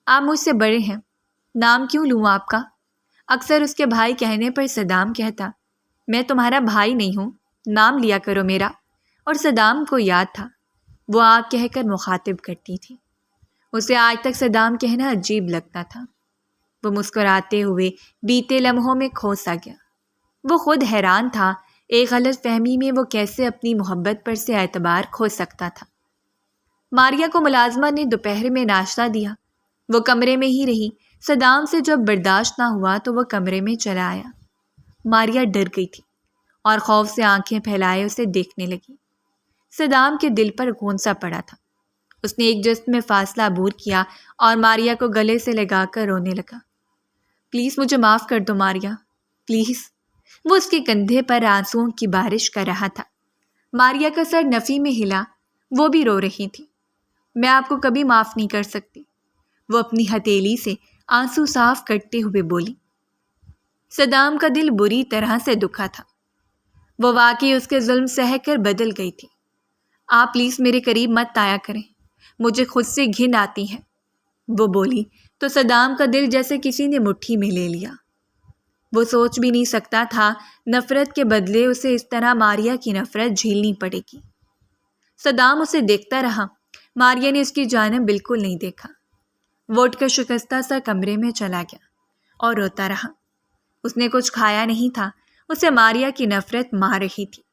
آپ مجھ سے بڑے ہیں، نام کیوں لوں آپ کا؟ اکثر اس کے بھائی کہنے پر صدام کہتا، میں تمہارا بھائی نہیں ہوں، نام لیا کرو میرا۔ اور صدام کو یاد تھا وہ آپ کہہ کر مخاطب کرتی تھی۔ اسے آج تک صدام کہنا عجیب لگتا تھا۔ وہ مسکراتے ہوئے بیتے لمحوں میں کھو سا گیا۔ وہ خود حیران تھا، ایک غلط فہمی میں وہ کیسے اپنی محبت پر سے اعتبار کھو سکتا تھا۔ ماریا کو ملازمہ نے دوپہر میں ناشتہ دیا۔ وہ کمرے میں ہی رہی۔ صدام سے جب برداشت نہ ہوا تو وہ کمرے میں چلا آیا۔ ماریا ڈر گئی تھی اور خوف سے آنکھیں پھیلائے اسے دیکھنے لگی۔ صدام کے دل پر غنصہ پڑا تھا۔ اس نے ایک جست میں فاصلہ عبور کیا اور ماریا کو گلے سے لگا کر رونے لگا۔ پلیز مجھے معاف کر دو ماریا، پلیز۔ وہ اس کے کندھے پر آنسوؤں کی بارش کر رہا تھا۔ ماریا کا سر نفی میں ہلا، وہ بھی رو رہی تھی۔ میں آپ کو کبھی معاف نہیں کر سکتی، وہ اپنی ہتھیلی سے آنسو صاف کرتے ہوئے بولی۔ صدام کا دل بری طرح سے دکھا تھا۔ وہ واقعی اس کے ظلم سہ کر بدل گئی تھی۔ آپ پلیز میرے قریب مت آیا کریں، مجھے خود سے گھن آتی ہے، وہ بولی تو صدام کا دل جیسے کسی نے مٹھی میں لے لیا۔ وہ سوچ بھی نہیں سکتا تھا نفرت کے بدلے اسے اس طرح ماریا کی نفرت جھیلنی پڑے گی۔ صدام اسے دیکھتا رہا۔ ماریا نے اس کی جانب بالکل نہیں دیکھا۔ وہ اٹھ کر شکستہ سا کمرے میں چلا گیا اور روتا رہا۔ اس نے کچھ کھایا نہیں تھا، اسے ماریا کی نفرت مار رہی تھی۔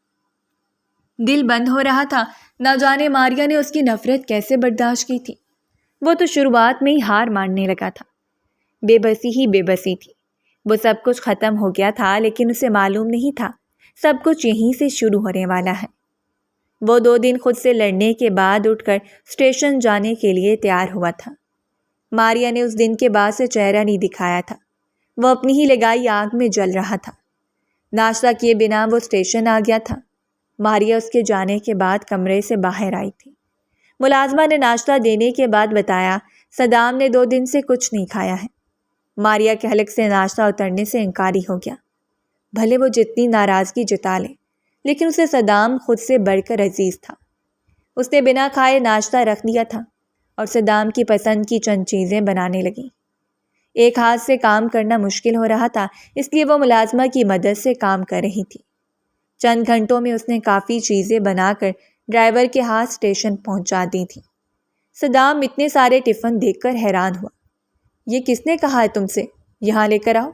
دل بند ہو رہا تھا، نہ جانے ماریا نے اس کی نفرت کیسے برداشت کی تھی۔ وہ تو شروعات میں ہی ہار ماننے لگا تھا۔ بے بسی ہی بے بسی تھی۔ وہ سب کچھ ختم ہو گیا تھا، لیکن اسے معلوم نہیں تھا سب کچھ یہیں سے شروع ہونے والا ہے۔ وہ 2 دن خود سے لڑنے کے بعد اٹھ کر اسٹیشن جانے کے لیے تیار ہوا تھا۔ ماریا نے اس دن کے بعد سے چہرہ نہیں دکھایا تھا۔ وہ اپنی ہی لگائی آگ میں جل رہا تھا۔ ناشتہ کیے بنا وہ اسٹیشن آ گیا تھا۔ ماریا اس کے جانے کے بعد کمرے سے باہر آئی تھی۔ ملازمہ نے ناشتہ دینے کے بعد بتایا صدام نے 2 دن سے کچھ نہیں کھایا ہے۔ ماریا کے حلق سے ناشتہ اترنے سے انکاری ہو گیا۔ بھلے وہ جتنی ناراضگی جتا لے، لیکن اسے صدام خود سے بڑھ کر عزیز تھا۔ اس نے بنا کھائے ناشتہ رکھ دیا تھا اور صدام کی پسند کی چند چیزیں بنانے لگی۔ ایک ہاتھ سے کام کرنا مشکل ہو رہا تھا، اس لیے وہ ملازمہ کی مدد سے کام کر رہی تھی۔ چند گھنٹوں میں اس نے کافی چیزیں بنا کر ڈرائیور کے ہاتھ اسٹیشن پہنچا دی تھی۔ صدام اتنے سارے ٹفن دیکھ کر حیران ہوا۔ یہ کس نے کہا ہے تم سے یہاں لے کر آؤ؟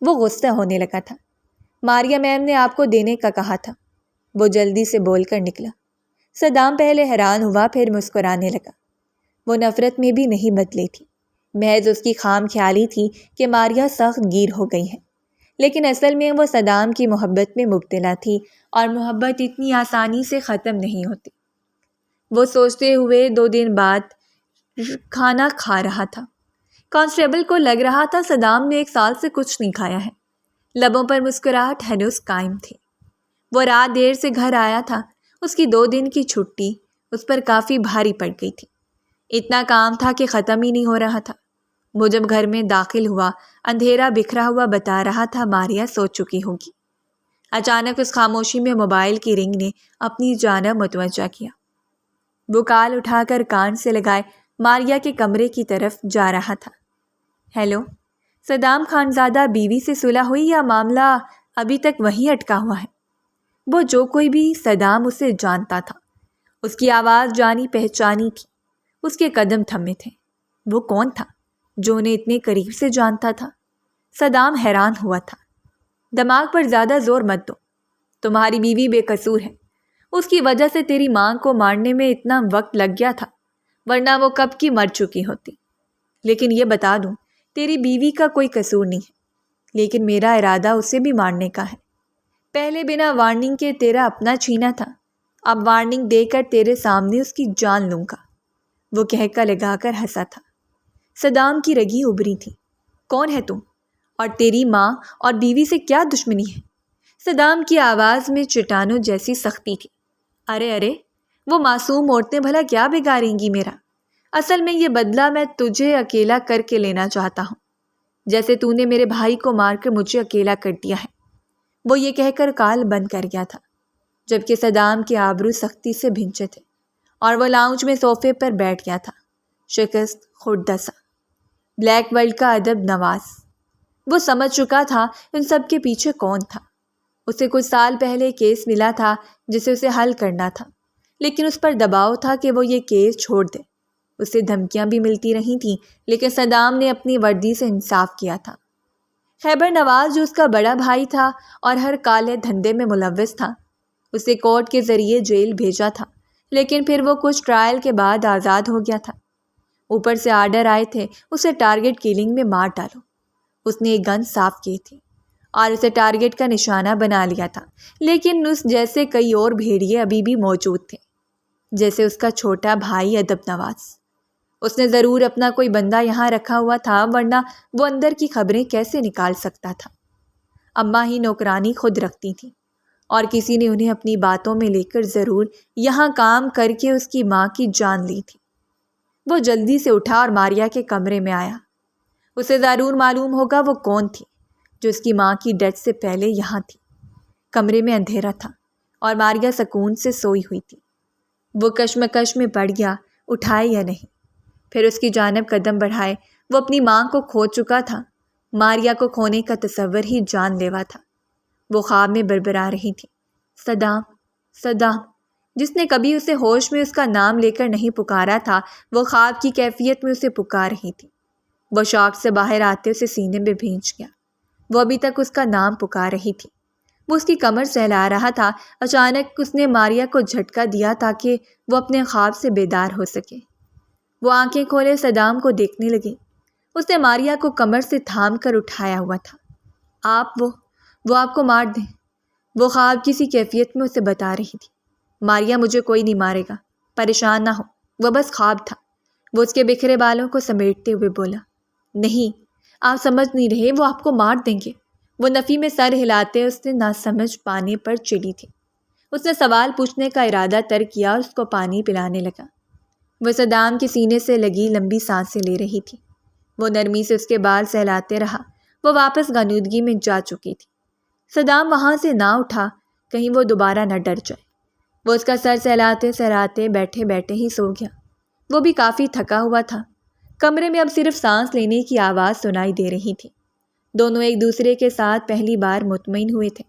وہ غصہ ہونے لگا تھا۔ ماریا میم نے آپ کو دینے کا کہا تھا، وہ جلدی سے بول کر نکلا۔ صدام پہلے حیران ہوا، پھر مسکرانے لگا۔ وہ نفرت میں بھی نہیں بدلی تھی، محض اس کی خام خیالی تھی کہ ماریا سخت گیر ہو گئی ہے، لیکن اصل میں وہ صدام کی محبت میں مبتلا تھی، اور محبت اتنی آسانی سے ختم نہیں ہوتی۔ وہ سوچتے ہوئے 2 دن بعد کھانا کھا رہا تھا۔ کانسٹیبل کو لگ رہا تھا صدام نے 1 سال سے کچھ نہیں کھایا ہے۔ لبوں پر مسکراہٹ ہنوز قائم تھی۔ وہ رات دیر سے گھر آیا تھا۔ اس کی 2 دن کی چھٹی اس پر کافی بھاری پڑ گئی تھی۔ اتنا کام تھا کہ ختم ہی نہیں ہو رہا تھا۔ وہ جب گھر میں داخل ہوا، اندھیرا بکھرا ہوا بتا رہا تھا ماریا سو چکی ہوگی۔ اچانک اس خاموشی میں موبائل کی رنگ نے اپنی جانب متوجہ کیا۔ وہ کال اٹھا کر کان سے لگائے ماریا کے کمرے کی طرف جا رہا تھا۔ ہیلو، صدام خانزادہ بیوی سے صلح ہوئی یا معاملہ ابھی تک وہیں اٹکا ہوا ہے؟ وہ جو کوئی بھی صدام اسے جانتا تھا، اس کی آواز جانی پہچانی تھی، اس کے قدم تھمے تھے۔ وہ کون تھا جو انہیں اتنے قریب سے جانتا تھا؟ صدام حیران ہوا تھا۔ دماغ پر زیادہ زور مت دو، تمہاری بیوی بے قصور ہے، اس کی وجہ سے تیری ماں کو مارنے میں اتنا وقت لگ گیا تھا، ورنہ وہ کب کی مر چکی ہوتی۔ لیکن یہ بتا دوں، تیری بیوی کا کوئی قصور نہیں ہے، لیکن میرا ارادہ اسے بھی مارنے کا ہے۔ پہلے بنا وارننگ کے تیرا اپنا چھینا تھا، اب وارننگ دے کر تیرے سامنے اس کی جان لوں گا۔ وہ کہکا لگا کر ہنسا تھا۔ صدام کی رگیں ابری تھی۔ کون ہے تم؟ اور تیری ماں اور بیوی سے کیا دشمنی ہے؟ صدام کی آواز میں چٹانوں جیسی سختی تھی۔ ارے وہ معصوم عورتیں بھلا کیا بگاڑیں گی میرا؟ اصل میں یہ بدلہ میں تجھے اکیلا کر کے لینا چاہتا ہوں، جیسے تو نے میرے بھائی کو مار کر مجھے اکیلا کر دیا ہے۔ وہ یہ کہہ کر کال بند کر گیا تھا، جبکہ صدام کے آبرو سختی سے بھنچے تھے، اور وہ لاؤنج میں صوفے پر بیٹھ گیا تھا، شکست خوردہ سا، بلیک ورلڈ کا ادب نواز۔ وہ سمجھ چکا تھا ان سب کے پیچھے کون تھا۔ اسے کچھ سال پہلے کیس ملا تھا جسے اسے حل کرنا تھا، لیکن اس پر دباؤ تھا کہ وہ یہ کیس چھوڑ دے۔ اسے دھمکیاں بھی ملتی رہی تھیں، لیکن صدام نے اپنی وردی سے انصاف کیا تھا۔ خیبر نواز جو اس کا بڑا بھائی تھا اور ہر کالے دھندے میں ملوث تھا، اسے کورٹ کے ذریعے جیل بھیجا تھا، لیکن پھر وہ کچھ ٹرائل کے بعد آزاد ہو گیا تھا۔ اوپر سے آرڈر آئے تھے اسے ٹارگٹ کلنگ میں مار ڈالو۔ اس نے ایک گن صاف کی تھی اور اسے ٹارگٹ کا نشانہ بنا لیا تھا، لیکن اس جیسے کئی اور بھیڑیے ابھی بھی موجود تھے، جیسے اس کا چھوٹا بھائی ادب نواز۔ اس نے ضرور اپنا کوئی بندہ یہاں رکھا ہوا تھا، ورنہ وہ اندر کی خبریں کیسے نکال سکتا تھا؟ اماں ہی نوکرانی خود رکھتی تھیں، اور کسی نے انہیں اپنی باتوں میں لے کر ضرور یہاں کام کر کے اس کی ماں کی جان لی تھی۔ وہ جلدی سے اٹھا اور ماریا کے کمرے میں آیا۔ اسے ضرور معلوم ہوگا وہ کون تھی جو اس کی ماں کی ڈیتھ سے پہلے یہاں تھی۔ کمرے میں اندھیرا تھا اور ماریا سکون سے سوئی ہوئی تھی۔ وہ کشمکش میں پڑ گیا، اٹھائے یا نہیں، پھر اس کی جانب قدم بڑھائے۔ وہ اپنی ماں کو کھو چکا تھا، ماریا کو کھونے کا تصور ہی جان لیوا تھا۔ وہ خواب میں بربرا رہی تھی، صدام صدام۔ جس نے کبھی اسے ہوش میں اس کا نام لے کر نہیں پکارا تھا، وہ خواب کی کیفیت میں اسے پکار رہی تھی۔ وہ شوق سے باہر آتے اسے سینے میں بھینچ گیا۔ وہ ابھی تک اس کا نام پکار رہی تھی۔ وہ اس کی کمر سہلا رہا تھا۔ اچانک اس نے ماریا کو جھٹکا دیا تاکہ وہ اپنے خواب سے بیدار ہو سکے۔ وہ آنکھیں کھولے صدام کو دیکھنے لگی۔ اس نے ماریا کو کمر سے تھام کر اٹھایا ہوا تھا۔ وہ آپ کو مار دیں، وہ خواب کسی کیفیت میں اسے بتا رہی تھی۔ ماریا مجھے کوئی نہیں مارے گا، پریشان نہ ہو، وہ بس خواب تھا۔ وہ اس کے بکھرے بالوں کو سمیٹتے ہوئے بولا، نہیں آپ سمجھ نہیں رہے، وہ آپ کو مار دیں گے۔ وہ نفی میں سر ہلاتے اس نے نہ سمجھ پانے پر چڑی تھی۔ اس نے سوال پوچھنے کا ارادہ ترک کیا اور اس کو پانی پلانے لگا۔ وہ صدام کے سینے سے لگی لمبی سانسیں لے رہی تھی۔ وہ نرمی سے اس کے بال سہلاتے رہا۔ وہ واپس غنودگی میں جا چکی تھی۔ صدام وہاں سے نہ اٹھا، کہیں وہ دوبارہ نہ ڈر جائے۔ وہ اس کا سر سہلاتے سہلاتے بیٹھے بیٹھے ہی سو گیا۔ وہ بھی کافی تھکا ہوا تھا۔ کمرے میں اب صرف سانس لینے کی آواز سنائی دے رہی تھی۔ دونوں ایک دوسرے کے ساتھ پہلی بار مطمئن ہوئے تھے۔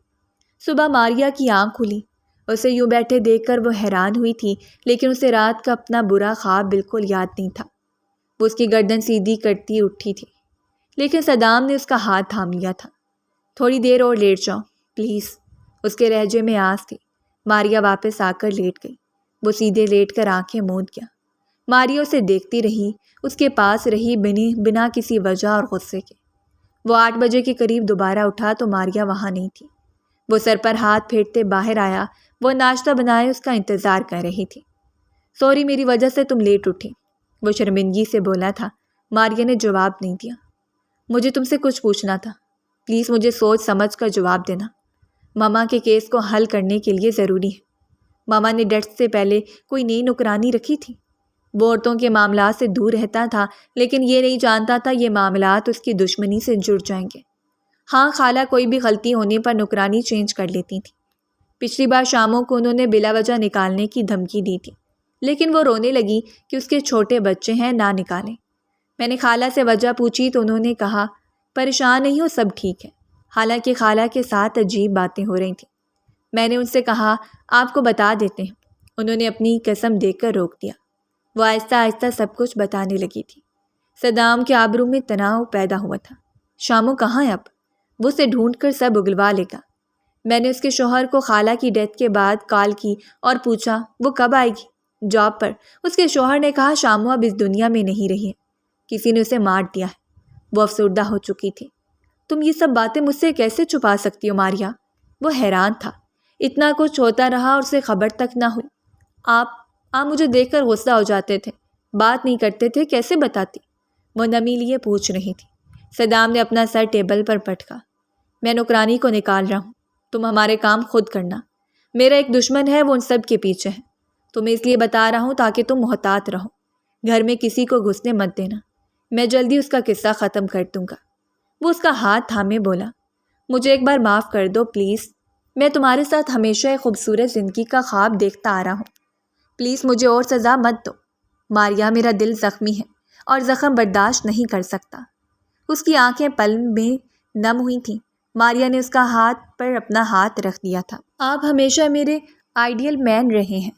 صبح ماریا کی آنکھ کھلی۔ اسے یوں بیٹھے دیکھ کر وہ حیران ہوئی تھی، لیکن اسے رات کا اپنا برا خواب بالکل یاد نہیں تھا۔ وہ اس کی گردن سیدھی کرتی اٹھی تھی، لیکن صدام نے اس کا ہاتھ تھام لیا تھا۔ تھوڑی دیر اور لیٹ جاؤ پلیز، اس کے لہجے میں آس تھی۔ ماریا واپس آ کر لیٹ گئی۔ وہ سیدھے لیٹ کر آنکھیں موند گیا۔ ماریا اسے دیکھتی رہی، اس کے پاس رہی بنا کسی وجہ اور غصے کے۔ وہ 8 بجے کے قریب دوبارہ اٹھا تو ماریا وہاں نہیں تھی۔ وہ سر پر ہاتھ پھیرتے باہر آیا۔ وہ ناشتہ بنائے اس کا انتظار کر رہی تھی۔ سوری، میری وجہ سے تم لیٹ اٹھی، وہ شرمندگی سے بولا تھا۔ ماریا نے جواب نہیں دیا۔ مجھے تم سے کچھ پوچھنا تھا، پلیز مجھے سوچ سمجھ کر جواب دینا۔ ماما کے کیس کو حل کرنے کے لیے ضروری ہے۔ ماما نے ڈیتھ سے پہلے کوئی نئی نوکرانی رکھی تھی؟ وہ عورتوں کے معاملات سے دور رہتا تھا، لیکن یہ نہیں جانتا تھا یہ معاملات اس کی دشمنی سے جڑ جائیں گے۔ ہاں، خالہ کوئی بھی غلطی ہونے پر نوکرانی چینج کر لیتی تھی۔ پچھلی بار شاموں کو انہوں نے بلا وجہ نکالنے کی دھمکی دی تھی، لیکن وہ رونے لگی کہ اس کے چھوٹے بچے ہیں، نہ نکالیں۔ میں نے خالہ سے وجہ پوچھی تو انہوں نے کہا پریشان نہیں ہو، سب ٹھیک ہے۔ حالانکہ خالہ کے ساتھ عجیب باتیں ہو رہی تھیں۔ میں نے ان سے کہا آپ کو بتا دیتے ہیں۔ انہوں نے اپنی قسم دے کر روک دیا۔ وہ آہستہ آہستہ سب کچھ بتانے لگی تھی۔ صدام کے آبرو میں تناؤ پیدا ہوا تھا۔ شامو کہاں ہے اب؟ وہ اسے ڈھونڈ کر سب اگلوا لے گا۔ میں نے اس کے شوہر کو خالہ کی ڈیتھ کے بعد کال کی اور پوچھا وہ کب آئے گی جاب پر۔ اس کے شوہر نے کہا شامو اب اس دنیا میں نہیں رہی ہے، کسی نے اسے مار دیا ہے۔ وہ افسردہ ہو چکی تھی۔ تم یہ سب باتیں مجھ سے کیسے چھپا سکتی ہو ماریا؟ وہ حیران تھا۔ اتنا کچھ ہوتا رہا اور اسے خبر تک نہ ہوئی۔ آپ مجھے دیکھ کر غصہ ہو جاتے تھے، بات نہیں کرتے تھے، کیسے بتاتی؟ وہ نمی لیے پوچھ رہی تھی۔ صدام نے اپنا سر ٹیبل پر پٹکا۔ میں نوکرانی کو نکال رہا ہوں، تم ہمارے کام خود کرنا۔ میرا ایک دشمن ہے، وہ ان سب کے پیچھے ہے۔ تمہیں اس لیے بتا رہا ہوں تاکہ تم محتاط رہو۔ گھر میں کسی کو گھسنے مت دینا، میں جلدی اس کا قصہ ختم کر دوں گا۔ وہ اس کا ہاتھ تھامے بولا مجھے ایک بار معاف کر دو پلیز، میں تمہارے ساتھ ہمیشہ ایک خوبصورت زندگی کا خواب دیکھتا آ رہا ہوں، پلیز مجھے اور سزا مت دو۔ ماریا، میرا دل زخمی ہے اور زخم برداشت نہیں کر سکتا۔ اس کی آنکھیں پل میں نم ہوئی تھیں۔ ماریا نے اس کا ہاتھ پر اپنا ہاتھ رکھ دیا تھا۔ آپ ہمیشہ میرے آئیڈیل مین رہے ہیں،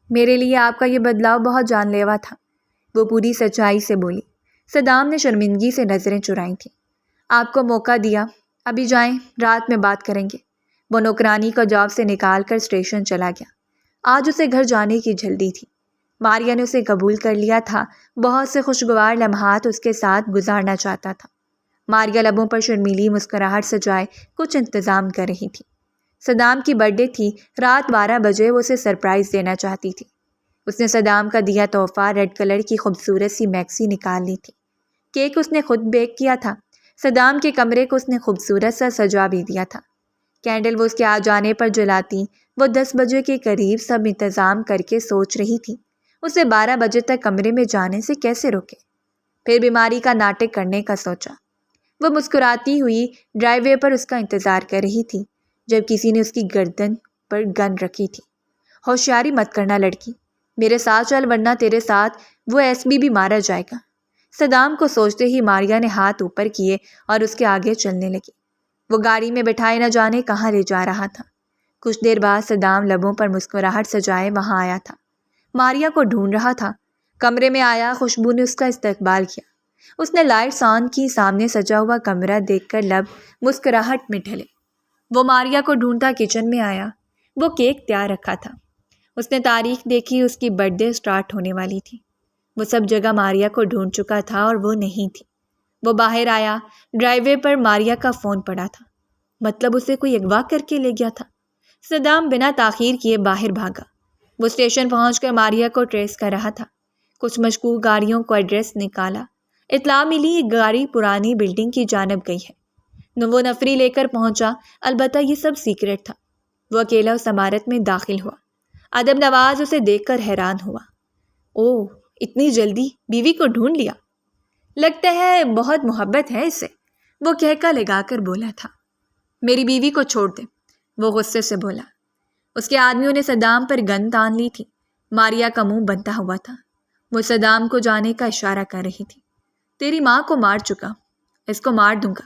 میرے لیے آپ کا یہ بدلاؤ بہت جان لیوا تھا، وہ پوری سچائی سے بولی۔ صدام نے شرمندگی سے نظریں چرائی تھیں۔ آپ کو موقع دیا، ابھی جائیں، رات میں بات کریں گے۔ وہ نوکرانی کو جاب سے نکال کر اسٹیشن چلا گیا۔ آج اسے گھر جانے کی جلدی تھی۔ ماریا نے اسے قبول کر لیا تھا، بہت سے خوشگوار لمحات اس کے ساتھ گزارنا چاہتا تھا۔ ماریا لبوں پر شرمیلی مسکراہٹ سجائے کچھ انتظام کر رہی تھی۔ صدام کی برتھ ڈے تھی، رات 12 بجے وہ اسے سرپرائز دینا چاہتی تھی۔ اس نے صدام کا دیا تحفہ ریڈ کلر کی خوبصورت سی میکسی نکال لی تھی۔ کیک اس نے خود بیک کیا تھا۔ صدام کے کمرے کو اس نے خوبصورت سا سجا بھی دیا تھا۔ کینڈل وہ اس کے آ جانے پر جلاتی۔ وہ 10 بجے کے قریب سب انتظام کر کے سوچ رہی تھی اسے 12 بجے تک کمرے میں جانے سے کیسے روکے۔ پھر بیماری کا ناٹک کرنے کا سوچا۔ وہ مسکراتی ہوئی ڈرائیو وے پر اس کا انتظار کر رہی تھی جب کسی نے اس کی گردن پر گن رکھی تھی۔ ہوشیاری مت کرنا لڑکی، میرے ساتھ چل ورنہ تیرے ساتھ وہ ایس بھی مارا جائے گا۔ صدام کو سوچتے ہی ماریا نے ہاتھ اوپر کیے اور اس کے آگے چلنے لگی۔ وہ گاڑی میں بٹھائے نہ جانے کہاں لے جا رہا تھا۔ کچھ دیر بعد صدام لبوں پر مسکراہٹ سجائے وہاں آیا تھا۔ ماریا کو ڈھونڈ رہا تھا۔ کمرے میں آیا، خوشبو نے اس کا استقبال کیا۔ اس نے لائٹس آن کی، سامنے سجا ہوا کمرہ دیکھ کر لب مسکراہٹ میں ڈھلے۔ وہ ماریا کو ڈھونڈتا کچن میں آیا۔ وہ کیک تیار رکھا تھا۔ اس نے تاریخ دیکھی، اس کی برتھ ڈے اسٹارٹ ہونے والی تھی۔ وہ سب جگہ ماریا کو ڈھونڈ چکا تھا اور وہ نہیں تھی۔ وہ باہر آیا، ڈرائیو وے پر ماریا کا فون پڑا تھا۔ مطلب اسے کوئی اغوا کر کے لے گیا تھا۔ صدام بنا تاخیر کیے باہر بھاگا۔ وہ اسٹیشن پہنچ کر ماریا کو ٹریس کر رہا تھا۔ کچھ مشکوک گاڑیوں کو ایڈریس نکالا۔ اطلاع ملی ایک گاڑی پرانی بلڈنگ کی جانب گئی ہے۔ وہ نفری لے کر پہنچا، البتہ یہ سب سیکرٹ تھا۔ وہ اکیلا اس عمارت میں داخل ہوا۔ ادب نواز اسے دیکھ کر حیران ہوا۔ اوہ، اتنی جلدی بیوی کو ڈھونڈ لیا؟ لگتا ہے بہت محبت ہے اسے، وہ کہکا لگا کر بولا تھا۔ میری بیوی کو چھوڑ دے، وہ غصے سے بولا۔ اس کے آدمیوں نے صدام پر گن تان لی تھی۔ ماریا کا منہ بنتا ہوا تھا۔ وہ صدام کو جانے کا اشارہ کر رہی تھی۔ تیری ماں کو مار چکا، اس کو مار دوں گا،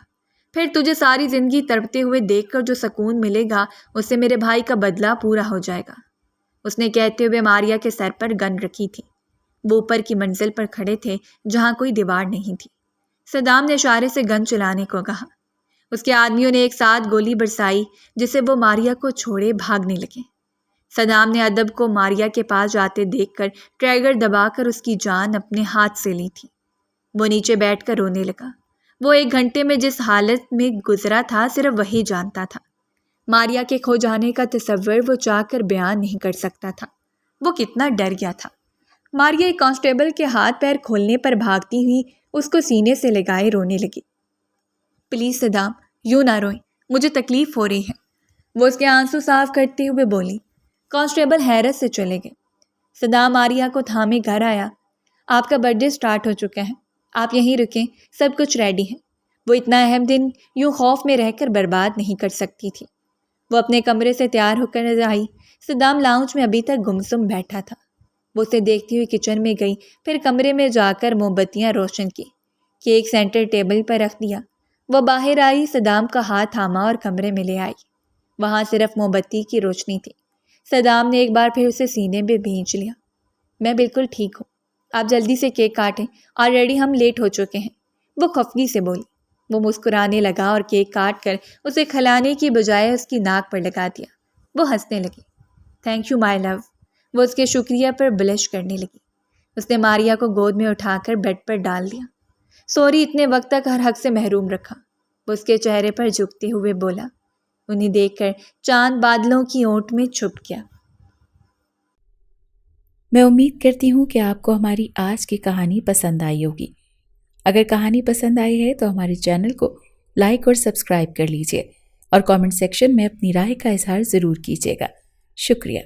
پھر تجھے ساری زندگی تڑپتے ہوئے دیکھ کر جو سکون ملے گا اس سے میرے بھائی کا بدلہ پورا ہو جائے گا، اس نے کہتے ہوئے ماریا کے سر پر گن رکھی تھی۔ وہ اوپر کی منزل پر کھڑے تھے جہاں کوئی دیوار نہیں تھی۔ صدام نے اشارے سے گن چلانے کو کہا۔ اس کے آدمیوں نے ایک ساتھ گولی برسائی جسے وہ ماریا کو چھوڑے بھاگنے لگے۔ صدام نے ادب کو ماریا کے پاس جاتے دیکھ کر ٹریگر دبا کر اس کی جان اپنے ہاتھ سے لی تھی۔ وہ نیچے بیٹھ کر رونے لگا۔ وہ 1 گھنٹے میں جس حالت میں گزرا تھا صرف وہی جانتا تھا۔ ماریا کے کھو جانے کا تصور وہ چاہ کر بیان نہیں کر سکتا تھا۔ وہ کتنا ڈر گیا تھا۔ ماریا ایک کانسٹیبل کے ہاتھ پیر کھولنے پر بھاگتی ہوئی اس کو سینے سے لگائے رونے لگی۔ پلیز صدام، یوں نہ روئیں، مجھے تکلیف ہو رہی ہے، وہ اس کے آنسو صاف کرتے ہوئے بولی۔ کانسٹیبل حیرت سے چلے گئے۔ صدام ماریا کو تھامے گھر آیا۔ آپ کا برتھ ڈے اسٹارٹ ہو چکا ہے، آپ یہیں رکیں، سب کچھ ریڈی ہے۔ وہ اتنا اہم دن یوں خوف میں رہ کر برباد نہیں کر سکتی تھی۔ وہ اپنے کمرے سے تیار ہو کر آئی۔ صدام لاؤنج میں ابھی تک گمسم بیٹھا تھا۔ وہ اسے دیکھتی ہوئی کچن میں گئی، پھر کمرے میں جا کر موم بتیاں روشن کی، کیک سینٹر ٹیبل پر رکھ دیا۔ وہ باہر آئی، صدام کا ہاتھ تھاما اور کمرے میں لے آئی۔ وہاں صرف موم بتی کی روشنی تھی۔ صدام نے ایک بار پھر اسے سینے میں بھینچ لیا۔ میں بالکل ٹھیک ہوں، آپ جلدی سے کیک کاٹیں، آلریڈی ہم لیٹ ہو چکے ہیں، وہ خفگی سے بولی۔ وہ مسکرانے لگا اور کیک کاٹ کر اسے کھلانے کی بجائے اس کی ناک پر لگا دیا۔ وہ ہنسنے لگی۔ تھینک یو مائی لو، وہ اس کے شکریہ پر بلش کرنے لگی۔ اس نے ماریا کو گود میں اٹھا کر بیڈ پر ڈال دیا۔ سوری اتنے وقت تک ہر حق سے محروم رکھا، وہ اس کے چہرے پر جھکتے ہوئے بولا۔ انہیں دیکھ کر چاند بادلوں کی اوٹ میں چھپ گیا۔ میں امید کرتی ہوں کہ آپ کو ہماری آج کی کہانی پسند آئی ہوگی۔ اگر کہانی پسند آئی ہے تو ہمارے چینل کو لائک اور سبسکرائب کر لیجیے اور کامنٹ سیکشن میں اپنی رائے کا اظہار ضرور کیجیے گا۔ شکریہ۔